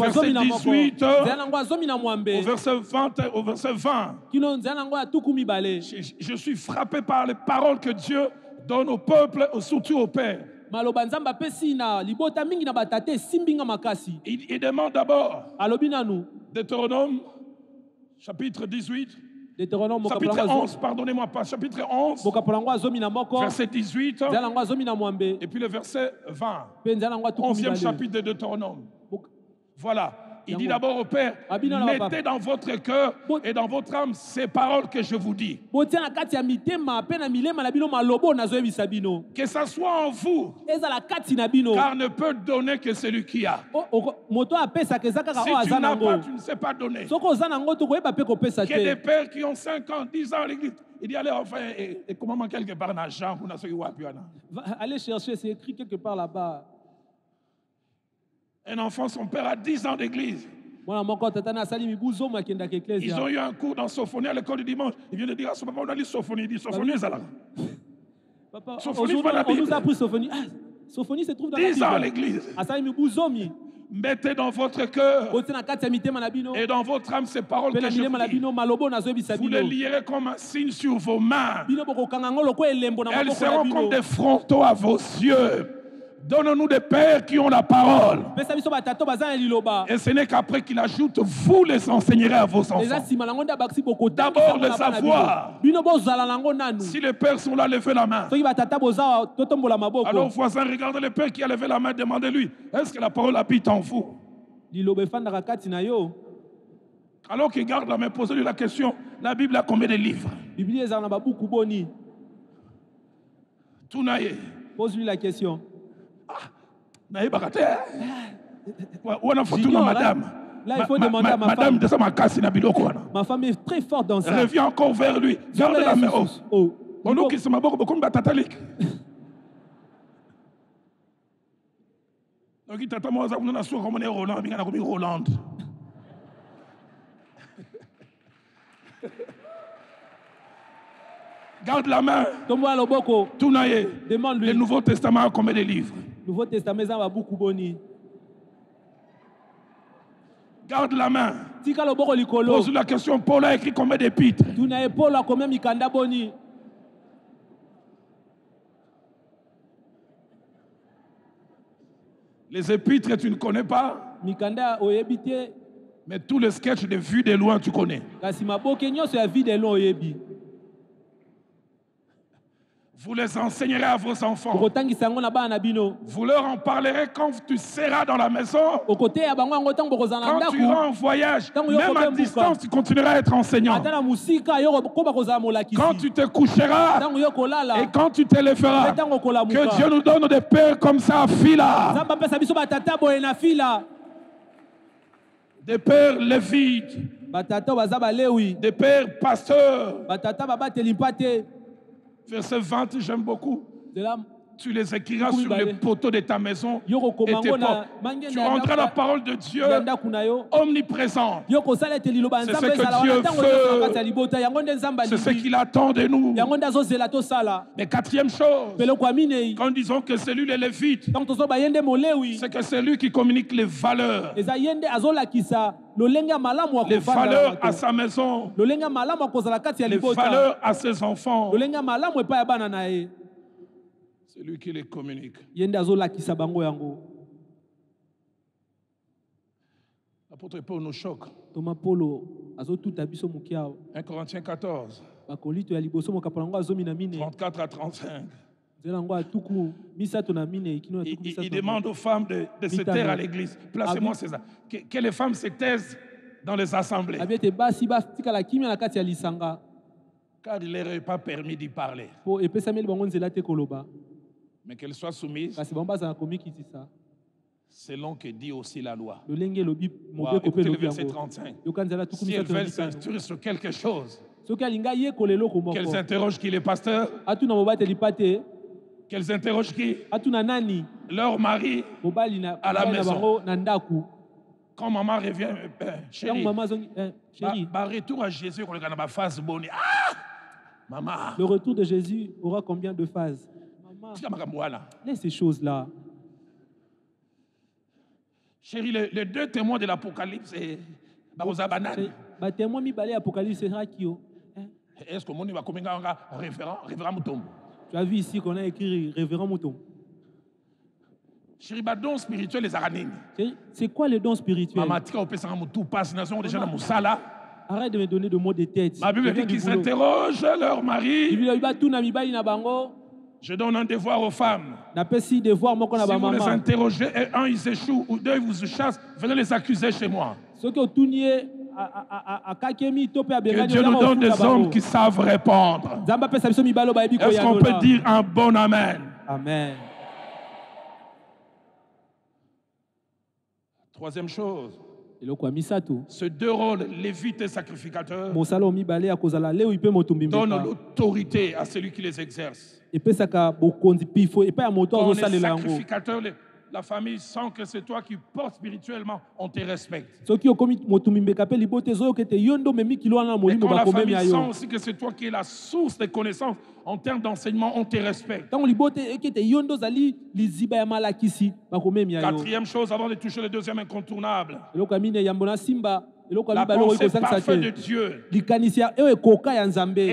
Verset 18 au verset 20. Je suis frappé par les paroles que Dieu donne au peuple, surtout au Père. Il demande d'abord, Deutéronome, chapitre 18, chapitre 11, pardonnez-moi pas, chapitre 11, verset 18, et puis le verset 20, 11e chapitre de Deutéronome. Voilà. Il dit d'abord au Père, mettez dans votre cœur et dans votre âme ces paroles que je vous dis. Que ça soit en vous, car ne peut donner que celui qui a. Si tu n'as pas, tu ne sais pas donner. Il y a des pères qui ont 5 ans, 10 ans à l'église. Il dit, allez, enfin, et comment quelque part dans Jean, allez chercher, c'est écrit quelque part là-bas. Un enfant, son père a 10 ans d'église. Ils ont eu un cours dans Sophonie à l'école du dimanche. Il vient de dire à son papa, on a lu Sophonie. Il dit, Sophonie, c'est là. Sophonie, c'est la Bible. On nous a appris Sophonie. Ah, Sophonie se trouve dans la Bible. 10 ans à l'église. Mettez dans votre cœur et dans votre âme ces paroles que je vous dis. Vous les lierez comme un signe sur vos mains. Elles seront comme des frontaux à vos yeux. Donne-nous des pères qui ont la parole. Et ce n'est qu'après qu'il ajoute, vous les enseignerez à vos enfants. D'abord le savoir. Si les pères sont là, levez la main. Alors voisin, regardez le père qui a levé la main, demandez-lui, est-ce que la parole habite en vous? Alors qu'il garde la main, posez-lui la question, la Bible a combien de livres? Pose-lui la question. Où on a foutu madame. Là, il faut demander à ma femme. Ma femme est très forte dans ça. Reviens encore vers lui. Garde la main. On nous qui sommes beaucoup de batatalik. Donc il t'attend moi ça on a su comme on est Roland, bien comme Roland. Garde la main. Tounaye. Demande-lui. Le Nouveau Testament a combien de livres? Nouveau Testament ça va beaucoup boni. Garde la main. Pose la question, Paul a écrit combien d'épîtres? Paul a combien mikanda boni? Les épîtres, tu ne connais pas? Mikanda oyebite. Mais tous les sketchs de vue de loin, tu connais. Vous les enseignerez à vos enfants. Vous leur en parlerez quand tu seras dans la maison. Quand tu iras en voyage, même à distance, tu continueras à être enseignant. Quand tu te coucheras et quand tu te lèveras, que Dieu nous donne des pères comme ça à fila. Des pères lévites. Des pères pasteurs. Verset 20, j'aime beaucoup. Tu les écriras sur les poteaux de ta maison et tes portes. Tu rendras la parole de Dieu omniprésente. C'est ce que Dieu veut. C'est ce qu'il attend de nous. Mais quatrième chose, quand disons que c'est lui le Lévite, c'est que c'est lui qui communique les valeurs. Les valeurs à sa maison. Les valeurs à ses enfants. C'est lui qui les communique. L'apôtre Paul nous choque. 1 Corinthiens 14. 34 à 35. Il demande aux femmes de se taire à l'église. Placez-moi César. Que les femmes se taisent dans les assemblées. Car il ne leur est pas permis d'y parler. Mais qu'elle soit soumise selon que dit aussi la loi. Wow, écoutez le verset 35. Si elles veulent s'instruire sur quelque chose, qu'elles s'interrogent qui les pasteurs, qu'elles interrogent qui leur mari à la maison. Quand maman revient, chérie, retour à Jésus, on a phase bonne. Ah! Maman. Le retour de Jésus aura combien de phases? Maman, laisse ces choses-là. Chérie, les deux témoins de l'Apocalypse, c'est Barosa Banane. Témoin mi balé Apocalypse, c'est Rakio. Est-ce que mon va comme un révérend Mouton? Tu as vu ici qu'on a écrit révérend Mouton. Chérie, les dons spirituels, les aranines. C'est quoi les dons spirituels? Maman, tu as fait un moutou, passe, nation déjà dans Moussala. Arrête de me donner de mots de tête. Ma Bible dit qu'ils s'interrogent leur mari. Je donne un devoir aux femmes. Si vous les interrogez et un il s'échoue ou deux ils vous chassent, venez les accuser chez moi. Que Dieu nous donne des hommes qui savent répondre. Est-ce qu'on peut dire un bon amen? Amen. Troisième chose. Ce deux rôles, lévite et sacrificateur, donnent l'autorité à celui qui les exerce. Quand on est sacrificateur, la famille sent que c'est toi qui portes spirituellement, on te respecte. Et quand la famille sent aussi que c'est toi qui es la source des connaissances en termes d'enseignement, on te respecte. Quatrième chose, avant de toucher le deuxième incontournable, la pensée parfaite de Dieu. Et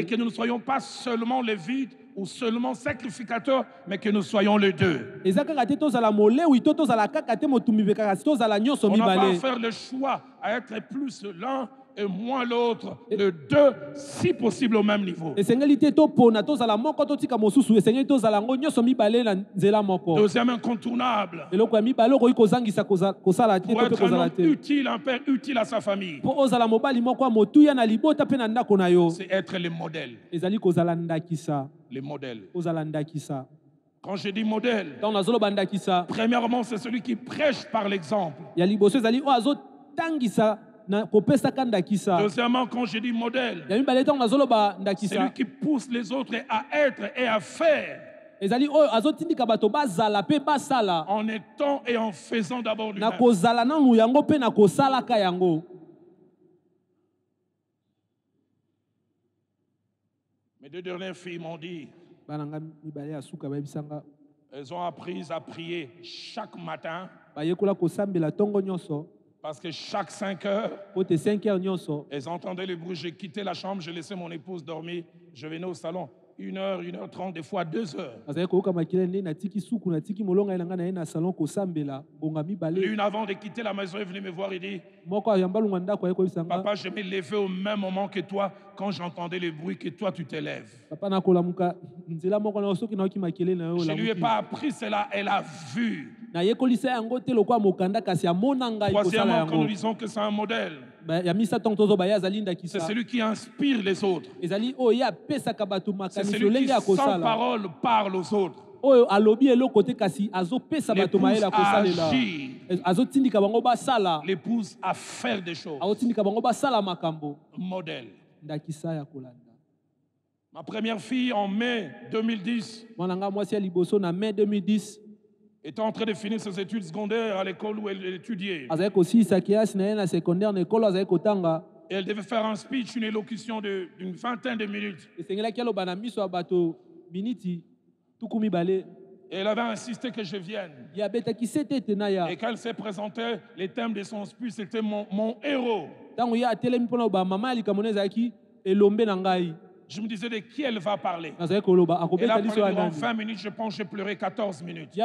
que nous ne soyons pas seulement lévites ou seulement sacrificateurs, mais que nous soyons les deux. On n'a pas à faire le choix à être plus l'un et moins l'autre, le deux, si possible au même niveau. Deuxième incontournable, pour être un homme utile, un père utile à sa famille, c'est être le modèle. Les modèles. Quand je dis modèle, premièrement, c'est celui qui prêche par l'exemple. Deuxièmement, quand je dis modèle, c'est celui qui pousse les autres à être et à faire. En étant et en faisant d'abord lui-même. Mes deux dernières filles m'ont dit, elles ont appris à prier chaque matin. Parce que chaque 5 heures, elles entendaient le bruit. J'ai quitté la chambre, j'ai laissé mon épouse dormir. Je venais au salon. 1h, 1h30, des fois 2 heures. L'une avant de quitter la maison est venue me voir et dit, papa, je me levais au même moment que toi quand j'entendais le bruit que toi tu t'élèves. Je ne lui ai pas appris cela, elle a vu. Troisièmement, quand nous disons que c'est un modèle, c'est celui qui inspire les autres. C'est celui qui, sans parole, parle aux autres. L'épouse à agir. L'épouse à faire des choses. Modèle. Ma première fille, en mai 2010, était en train de finir ses études secondaires à l'école où elle étudiait. Et elle devait faire un speech, une élocution d'une vingtaine de minutes. Et elle avait insisté que je vienne. Et quand elle s'est présentée, le thème de son speech, c'était mon héros. Je me disais de qui elle va parler. Elle a parlé durant 20 minutes, je pense que j'ai pleuré 14 minutes. Elle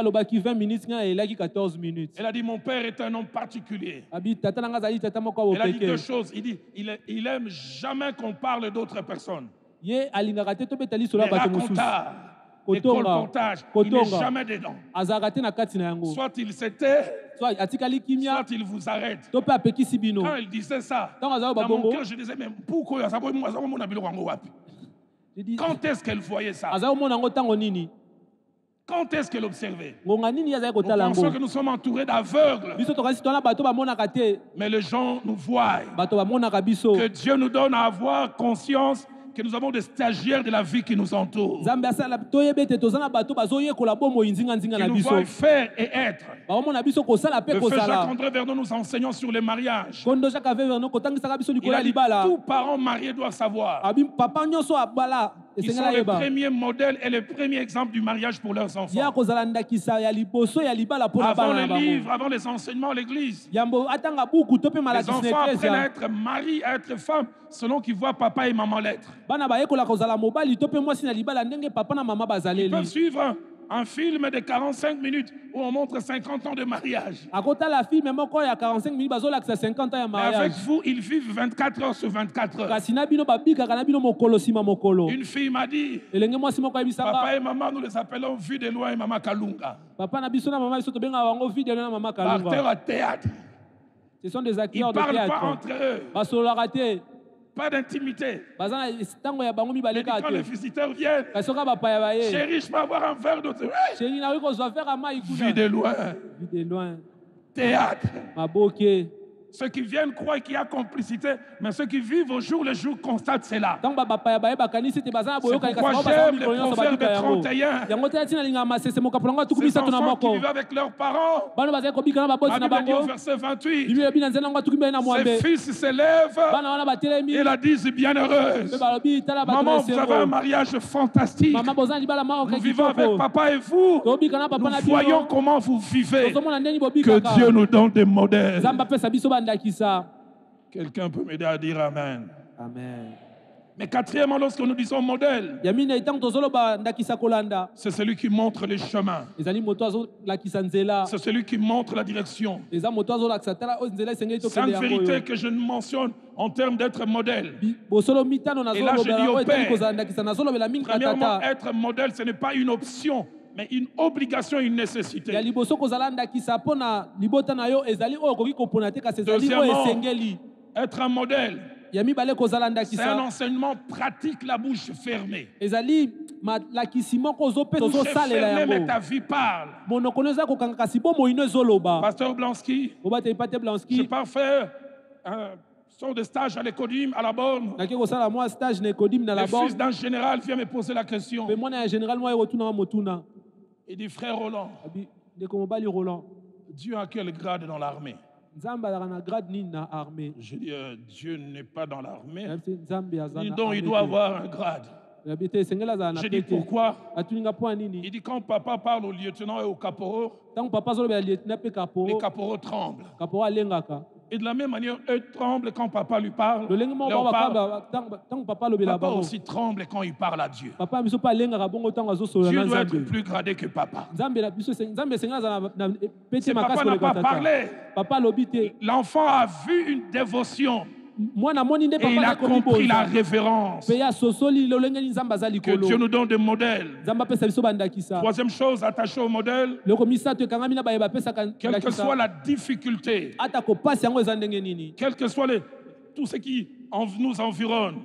a dit, mon père est un homme particulier. Elle a dit 2 choses. Il dit, il aime jamais qu'on parle d'autres personnes. Les racontars, les colportages, il n'est jamais dedans. Soit il s'était, soit il vous arrête. Quand il disait ça, dans mon cœur, je disais, mais pourquoi ça? Quand est-ce qu'elle voyait ça? Quand est-ce qu'elle observait? Nous pensons que nous sommes entourés d'aveugles. Mais les gens nous voient. Que Dieu nous donne à avoir conscience que nous avons des stagiaires de la vie qui nous entourent. Qui nous voient faire et être. Le frère Jacques-André Vernon nous enseignons sur les mariages. Il a dit tous parents mariés doivent savoir. Ils sont les premiers modèles et les premiers exemples du mariage pour leurs enfants. Avant les livres, avant les enseignements à l'église, les enfants apprennent à être mari, à être femme, selon qu'ils voient papa et maman l'être. Ils peuvent suivre un film de 45 minutes où on montre 50 ans de mariage. Mais avec vous, ils vivent 24 heures sur 24 heures. Une fille m'a dit, papa et maman, nous les appelons Vue de loin et Maman Kalunga. Acteurs à théâtre. Ce sont des acteurs Ils ne parlent pas entre eux. Pas d'intimité. Et quand les visiteurs viennent, chérie, je peux avoir un verre d'eau. Vue de loin. Théâtre. Ceux qui viennent croient qu'il y a complicité, mais ceux qui vivent au jour le jour constatent cela. C'est pourquoi j'aime les proverbes 31. Ces enfants qui vivent avec leurs parents, la Bible dit au verset 28, ces fils s'élèvent et la disent bienheureuse. Maman, vous avez un mariage fantastique. Nous vivons avec papa et vous. Nous voyons comment vous vivez. Que Dieu nous donne des modèles. Quelqu'un peut m'aider à dire Amen. Amen. Mais quatrièmement, lorsque nous disons modèle, c'est celui qui montre les chemins. C'est celui qui montre la direction. Sainte vérité que je mentionne en termes d'être modèle. Et là, je dis au Père, premièrement, être modèle, ce n'est pas une option, mais une obligation, une nécessité. Deuxièmement, être un modèle, c'est un enseignement pratique, la bouche fermée. Bouche fermée, mais ta vie parle. Pasteur Blansky, je pars faire un sort de stage à l'Écodim, à la borne. Le fils d'un général vient me poser la question. Il dit, frère Roland, Dieu a quel grade dans l'armée? Je dis, Dieu n'est pas dans l'armée. Donc il doit avoir un grade. Je dis, pourquoi? Il dit, quand papa parle au lieutenant et au caporal, les caporaux tremblent. Et de la même manière, eux tremblent quand papa lui parle. Papa aussi tremble quand il parle à Dieu. Dieu doit être plus gradé que papa. Si papa n'a pas parlé, l'enfant a vu une dévotion. Et il a compris la révérence. Que Dieu nous donne des modèles. Troisième chose, attaché au modèle, quelle que soit la difficulté, quel que soit tout ce qui nous environne,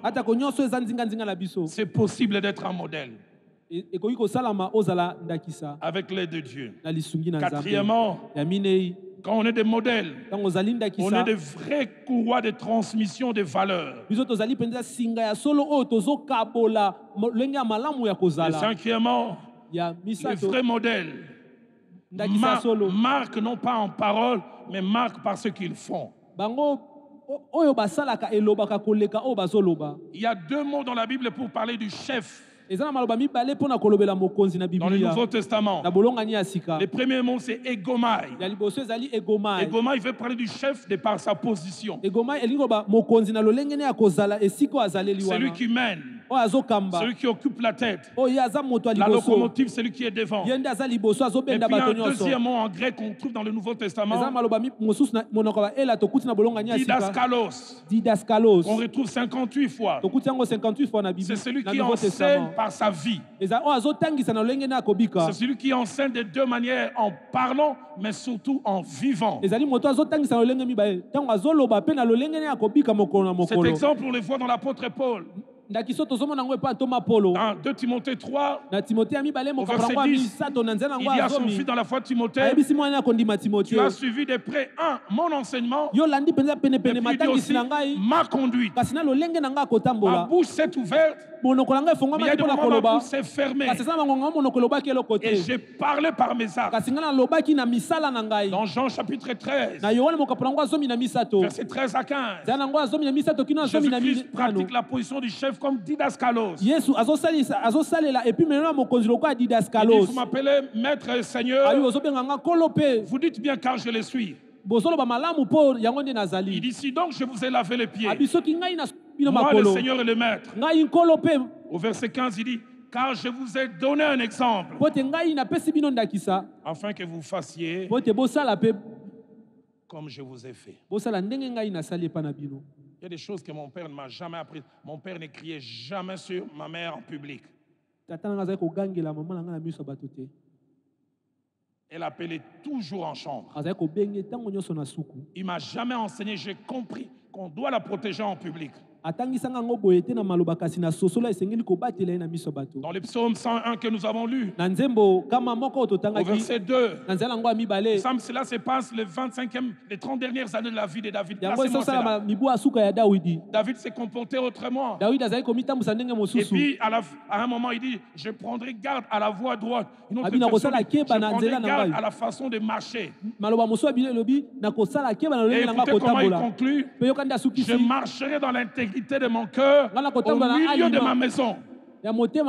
c'est possible d'être un modèle avec l'aide de Dieu. Quatrièmement, quand on est des modèles, on est des vrais courroies de transmission des valeurs. Et cinquièmement, les vrais modèles marquent non pas en parole, mais marquent par ce qu'ils font. Il y a deux mots dans la Bible pour parler du chef. Dans le Nouveau Testament, le premier mot c'est Egomai. Egomai, il veut parler du chef de par sa position. Celui qui mène, celui qui occupe la tête, la locomotive, celui qui est devant. Et puis un deuxième mot en grec qu'on trouve dans le Nouveau Testament, Didaskalos, qu'on retrouve 58 fois. C'est celui qui enseigne par sa vie. C'est celui qui enseigne de deux manières, en parlant, mais surtout en vivant. Cet exemple, on le voit dans l'apôtre Paul. Dans 2 Timothée 3, au verset 10, il dit à son fils dans la foi de Timothée, tu as suivi de près, mon enseignement, et puis il dit aussi, ma conduite. Ma bouche s'est ouverte, mais il y a des moments où ma bouche s'est fermée. Et j'ai parlé par mes actes. Dans Jean chapitre 13, verset 13 à 15, Jésus-Christ pratique la position du chef comme Didascalos. Il dit, vous m'appelez maître et Seigneur, vous dites bien car je le suis. Il dit, si donc je vous ai lavé les pieds, moi le Seigneur et le maître. Au verset 15, il dit, car je vous ai donné un exemple, afin que vous fassiez comme je vous ai fait. Il y a des choses que mon père ne m'a jamais apprises. Mon père ne criait jamais sur ma mère en public. Elle appelait toujours en chambre. Il ne m'a jamais enseigné, j'ai compris qu'on doit la protéger en public. Dans le psaume 101 que nous avons lu, au verset 2, cela se passe les 30 dernières années de la vie de David. David s'est comporté autrement. Et puis à un moment il dit, je prendrai garde à la voie droite. Une autre version dit, je prendrai garde à la façon de marcher. Et écoutez comment il conclut, je marcherai dans l'intégrité de mon cœur au milieu de ma maison. Une autre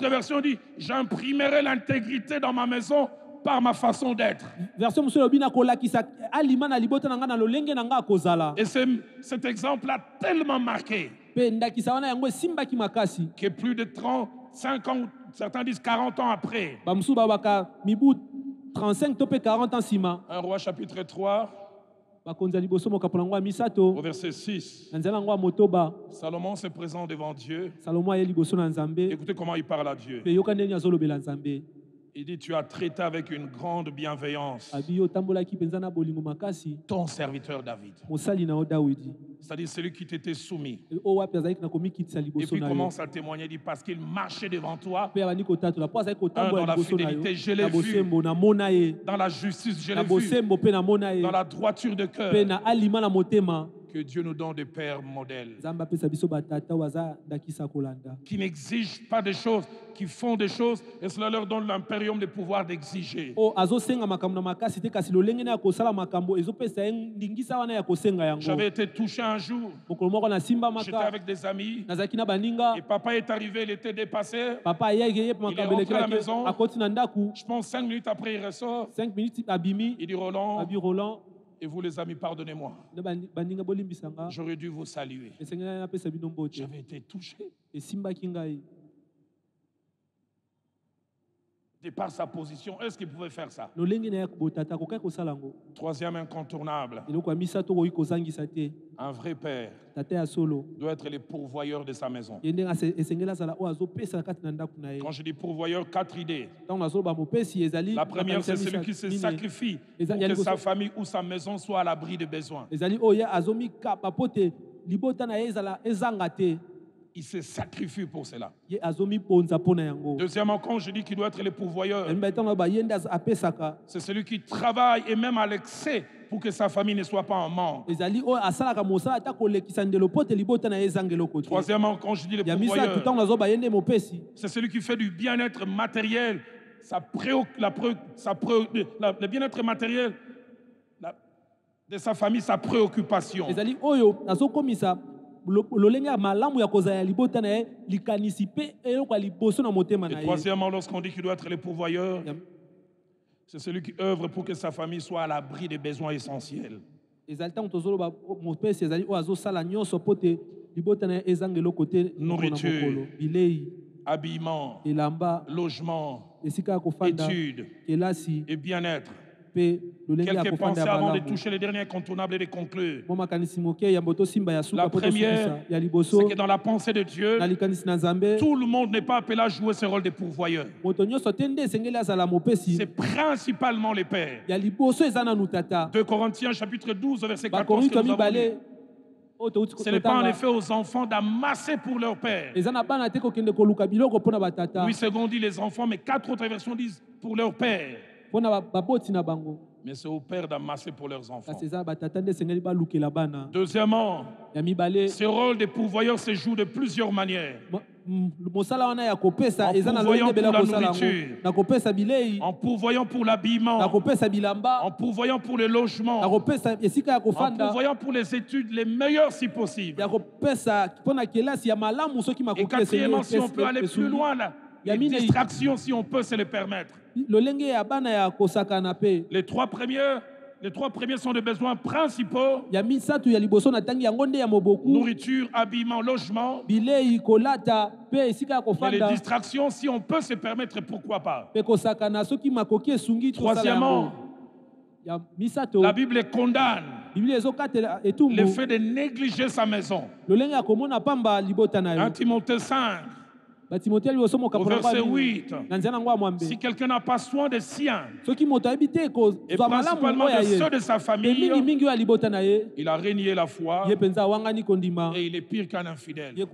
version dit, j'imprimerai l'intégrité dans ma maison par ma façon d'être. Et cet exemple a tellement marqué que plus de 35 ans, certains disent 40 ans après, 1 Roi chapitre 3, au verset 6, Salomon se présente devant Dieu. Écoutez comment il parle à Dieu. Il dit, tu as traité avec une grande bienveillance ton serviteur David. C'est-à-dire celui qui t'était soumis. Et puis commence à témoigner, il dit, parce qu'il marchait devant toi, dans la fidélité, je l'ai vu, dans la justice, je l'ai vu, dans la droiture de cœur. Que Dieu nous donne des pères modèles qui n'exigent pas des choses, qui font des choses, et cela leur donne l'impérium de pouvoir d'exiger. J'avais été touché un jour, j'étais avec des amis, et papa est arrivé, il était dépassé, il est rentré à la maison, je pense 5 minutes après il ressort, il dit, Roland, et vous les amis, pardonnez-moi. J'aurais dû vous saluer. J'avais été touché. De par sa position, est-ce qu'il pouvait faire ça? Troisième incontournable. Un vrai père doit être le pourvoyeur de sa maison. Quand je dis pourvoyeur, 4 idées. La première, c'est celui qui se sacrifie pour que sa famille ou sa maison soit à l'abri des besoins. Il se sacrifie pour cela. Deuxièmement, quand je dis qu'il doit être le pourvoyeur, c'est celui qui travaille et même à l'excès pour que sa famille ne soit pas en manque. Troisièmement, quand je dis le pourvoyeur, c'est celui qui fait du bien-être matériel, le bien-être matériel de sa famille, sa préoccupation. Et troisièmement, lorsqu'on dit qu'il doit être le pourvoyeur, c'est celui qui œuvre pour que sa famille soit à l'abri des besoins essentiels. Nourriture, habillement, logement, études et bien-être. Quelques pensées avant de toucher les derniers incontournables et de conclure. La première, c'est que dans la pensée de Dieu, tout le monde n'est pas appelé à jouer ce rôle de pourvoyeur. C'est principalement les pères. 2 Corinthiens chapitre 12, verset 14 que nous avons lu. Ce n'est pas en effet aux enfants d'amasser pour leur père. Louis II dit les enfants, mais 4 autres versions disent pour leur père. Mais c'est au père d'amasser pour leurs enfants. Deuxièmement, ce rôle de pourvoyeur se joue de plusieurs manières. En pourvoyant pour la nourriture, en pourvoyant pour l'habillement, en pourvoyant pour le logement, en pourvoyant pour les études les meilleures si possible. Et quatrièmement, si on peut aller plus loin, là, les distractions, si on peut se les permettre. Les trois premiers sont des besoins principaux. Nourriture, habillement, logement. Et les distractions, si on peut se permettre, pourquoi pas. Troisièmement, la Bible condamne le fait de négliger sa maison. 1 Timothée 5. Au verset 8, si quelqu'un n'a pas soin des siens, et principalement de ceux de sa famille, il a renié la foi et il est pire qu'un infidèle. Quand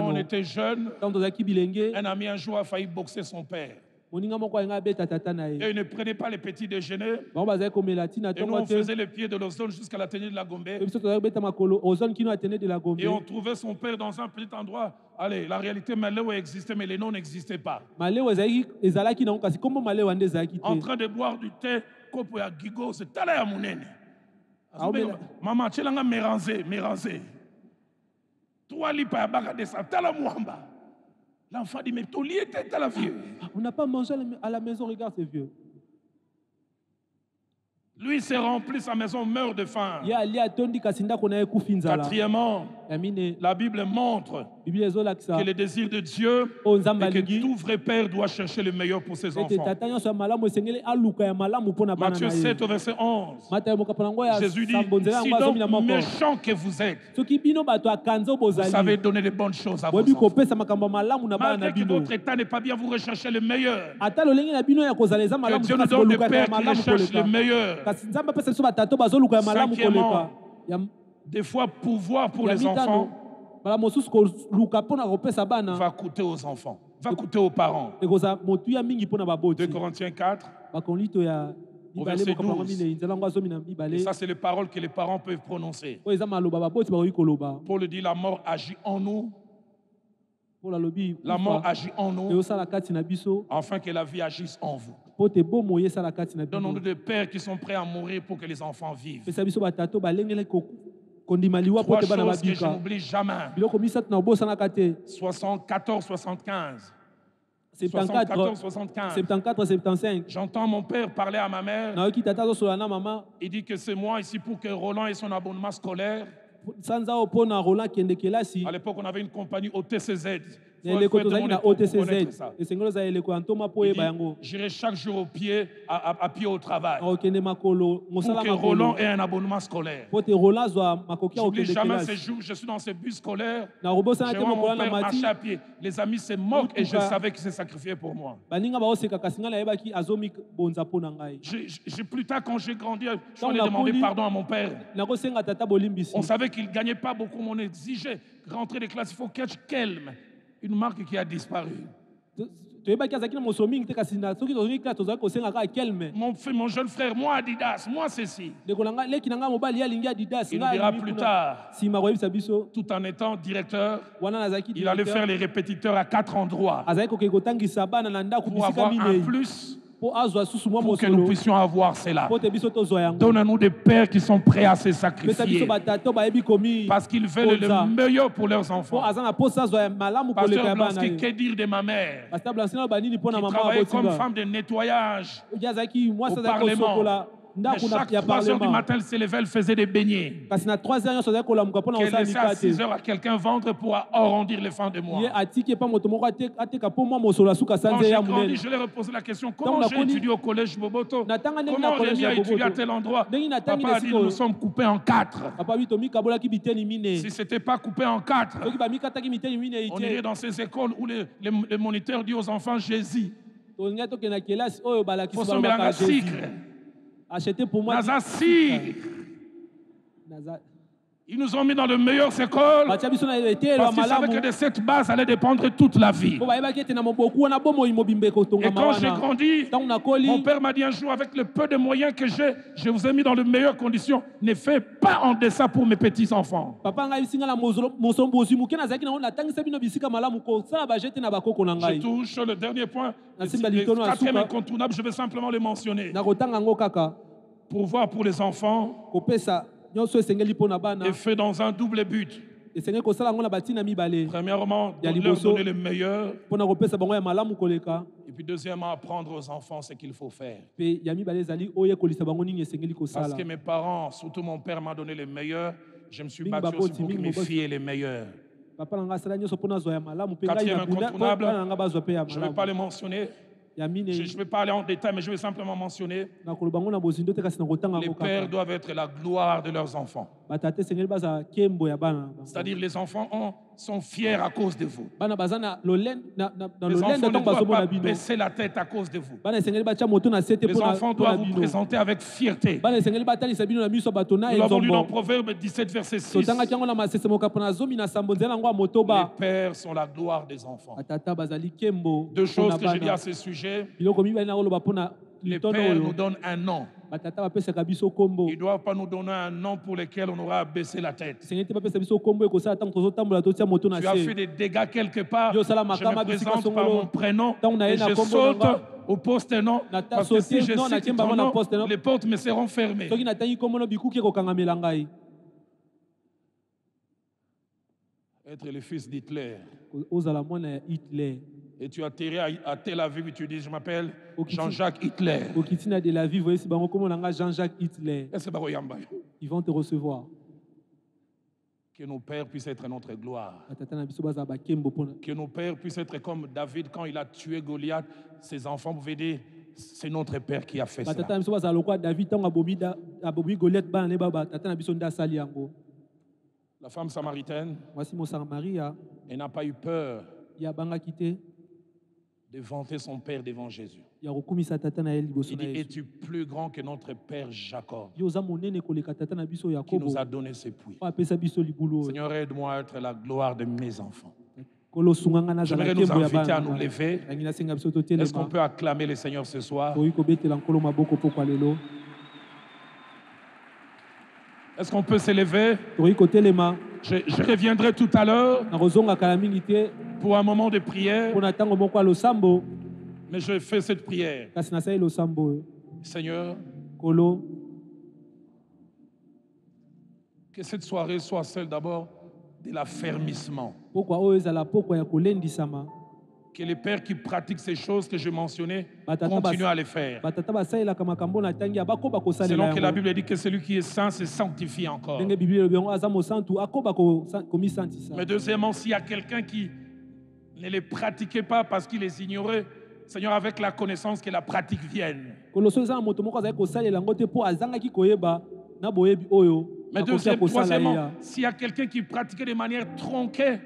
on était jeune, un ami un jour a failli boxer son père. Et il ne prenait pas les petits déjeuners. Et nous, on faisait les pieds de l'ozone jusqu'à la tenue de la Gombe. Et on trouvait son père dans un petit endroit. Allez, la réalité, Maléo existait, mais les noms n'existaient pas. En train de boire du thé, kopo ya gigo, c'est tala ya munene. Maman, tu l'as mérancé. Toi, lipa ya baka de sa, tala muamba. L'enfant dit, mais ton lit était à la vieux. On n'a pas mangé à la maison, regarde ces vieux. Lui s'est rempli, sa maison meurt de faim. Quatrièmement, la Bible montre que le désir de Dieu est que tout vrai père doit chercher le meilleur pour ses enfants. Matthieu 7 au verset 11. Jésus dit, si donc méchant que vous êtes, vous savez donner les bonnes choses à vos enfants. Malgré que votre état n'est pas bien, vous recherchez le meilleur. Que Dieu nous donne des pères qui recherchent le meilleur. Cinquièmement, des fois, pouvoir pour les enfants va coûter aux enfants, va coûter aux parents. 2 Corinthiens 4, au verset 12. Et ça, c'est les paroles que les parents peuvent prononcer. Paul dit, la mort agit en nous. La mort agit en nous afin que la vie agisse en vous. Donnons-nous des pères qui sont prêts à mourir pour que les enfants vivent. 3 choses que je n'oublie jamais. 74, 75. 74, 75. J'entends mon père parler à ma mère. Il dit que c'est moi ici pour que Roland ait son abonnement scolaire. À l'époque, on avait une compagnie au TCZ. J'irai chaque jour au pied, à pied au travail. Pour que Roland ait un abonnement scolaire. Je n'oublie jamais ces jours, je suis dans ce bus scolaire. Je vois mon père marcher à pied. Les amis se moquent et je savais qu'il s'est sacrifié pour moi. Plus tard, quand j'ai grandi, je suis allé demander pardon à mon père. On savait qu'il ne gagnait pas beaucoup, mais on exigeait rentrer des classes. Il faut catch calme. Une marque qui a disparu. Mon jeune frère, moi Adidas, moi ceci. Il nous dira plus tard, tout en étant directeur, il allait faire les répétiteurs à 4 endroits pour avoir un plus. Pour que nous puissions avoir cela. Donne-nous des pères qui sont prêts à se sacrifier parce qu'ils veulent le meilleur pour leurs enfants. Pasteur Blansky, que dire de ma mère qui travaillait comme femme de nettoyage au Parlement? Mais chaque 3 heures du matin, elle se levait, elle faisait des beignets qu'elle laissait à 6 heures à quelqu'un vendre pour arrondir les fins de mois. Quand j'ai grandi, je lui ai reposé la question, comment j'ai étudié au collège Boboto? Comment Rémi a étudié à tel endroit? Papa a dit, nous sommes coupés en 4. Si ce n'était pas coupé en 4, on irait dans ces écoles où le moniteur dit aux enfants, Jésus, il faut se mélanger sucre. Achetez pour moi. Nazasir. Ils nous ont mis dans de meilleures écoles parce qu'ils savaient que de cette base allait dépendre toute la vie. Et quand j'ai grandi, mon père m'a dit un jour, avec le peu de moyens que j'ai, je vous ai mis dans de meilleures conditions. Ne fais pas en dessin pour mes petits-enfants. Je touche le dernier point. Le quatrième incontournable, je vais simplement le mentionner. Pour voir pour les enfants, est fait dans un double but. Premièrement, leur donner le meilleur. Et puis deuxièmement, apprendre aux enfants ce qu'il faut faire. Parce que mes parents, surtout mon père, m'a donné le meilleur. Je me suis battu aussi pour que mes filles aient les meilleurs. Quatrième incontournable, je ne vais pas le mentionner. Je ne vais pas aller en détail, mais je vais simplement mentionner. Les pères doivent être la gloire de leurs enfants. C'est-à-dire les enfants sont fiers à cause de vous. Les enfants ne doivent pas baisser la tête à cause de vous. Les enfants doivent vous présenter avec fierté. Nous l'avons lu dans Proverbe 17, verset 6. Les pères sont la gloire des enfants. Deux choses que je dis à ce sujet. Les pères nous donnent un nom. Ils ne doivent pas nous donner un nom pour lequel on aura baissé la tête. Tu as fait des dégâts quelque part, je me présente par mon prénom et je saute au poste nom, parce que si je cite ton nom, les portes me seront fermées. Être le fils d'Hitler. Et tu atterris à Tel Aviv et tu dis, je m'appelle Jean-Jacques Hitler. Ils vont te recevoir. Que nos pères puissent être notre gloire. Que nos pères puissent être comme David quand il a tué Goliath. Ses enfants pouvaient dire, c'est notre père qui a fait ça. La femme samaritaine, elle n'a pas eu peur de vanter son père devant Jésus. Il dit, es-tu plus grand que notre père Jacob, qui nous a donné ses puits? Seigneur, aide-moi à être la gloire de mes enfants. J'aimerais nous inviter à nous lever. Est-ce qu'on peut acclamer le Seigneur ce soir? Est-ce qu'on peut s'élever? Je reviendrai tout à l'heure pour un moment de prière. Mais je fais cette prière. Seigneur, que cette soirée soit celle d'abord de l'affermissement. Que les pères qui pratiquent ces choses que je mentionnais continuent à les faire. Selon que la Bible dit que celui qui est saint se sanctifie encore. Mais deuxièmement, s'il y a quelqu'un qui ne les pratiquait pas parce qu'il les ignorait, Seigneur, avec la connaissance, que la pratique vienne. Mais troisièmement, s'il y a quelqu'un qui pratiquait de manière tronquée,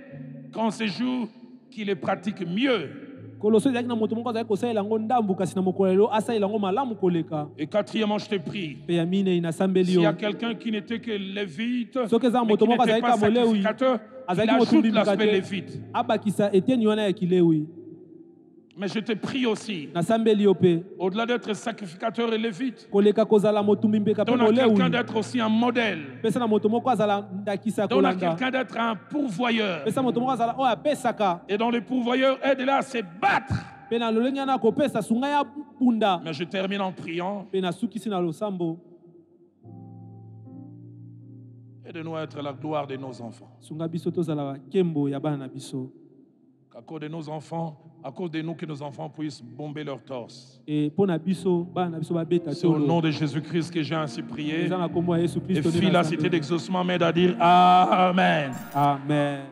quand ce jour, qu'il les pratique mieux. Et quatrièmement, je te prie, s'il y a quelqu'un qui n'était que lévite, mais qui n'était pas sacrificateur, il ajoute l'aspect lévite. Mais je te prie aussi, au-delà d'être sacrificateur et lévite, donne à quelqu'un d'être aussi un modèle. Donne à quelqu'un d'être un pourvoyeur. Et dans le pourvoyeur, aide-le à se battre. Mais je termine en priant. Aide-nous à être la gloire de nos enfants. À cause de nos enfants, à cause de nous, que nos enfants puissent bomber leur torse. C'est au nom de Jésus-Christ que j'ai ainsi prié. Et fille, la cité d'exaucement m'aide à dire Amen. Amen.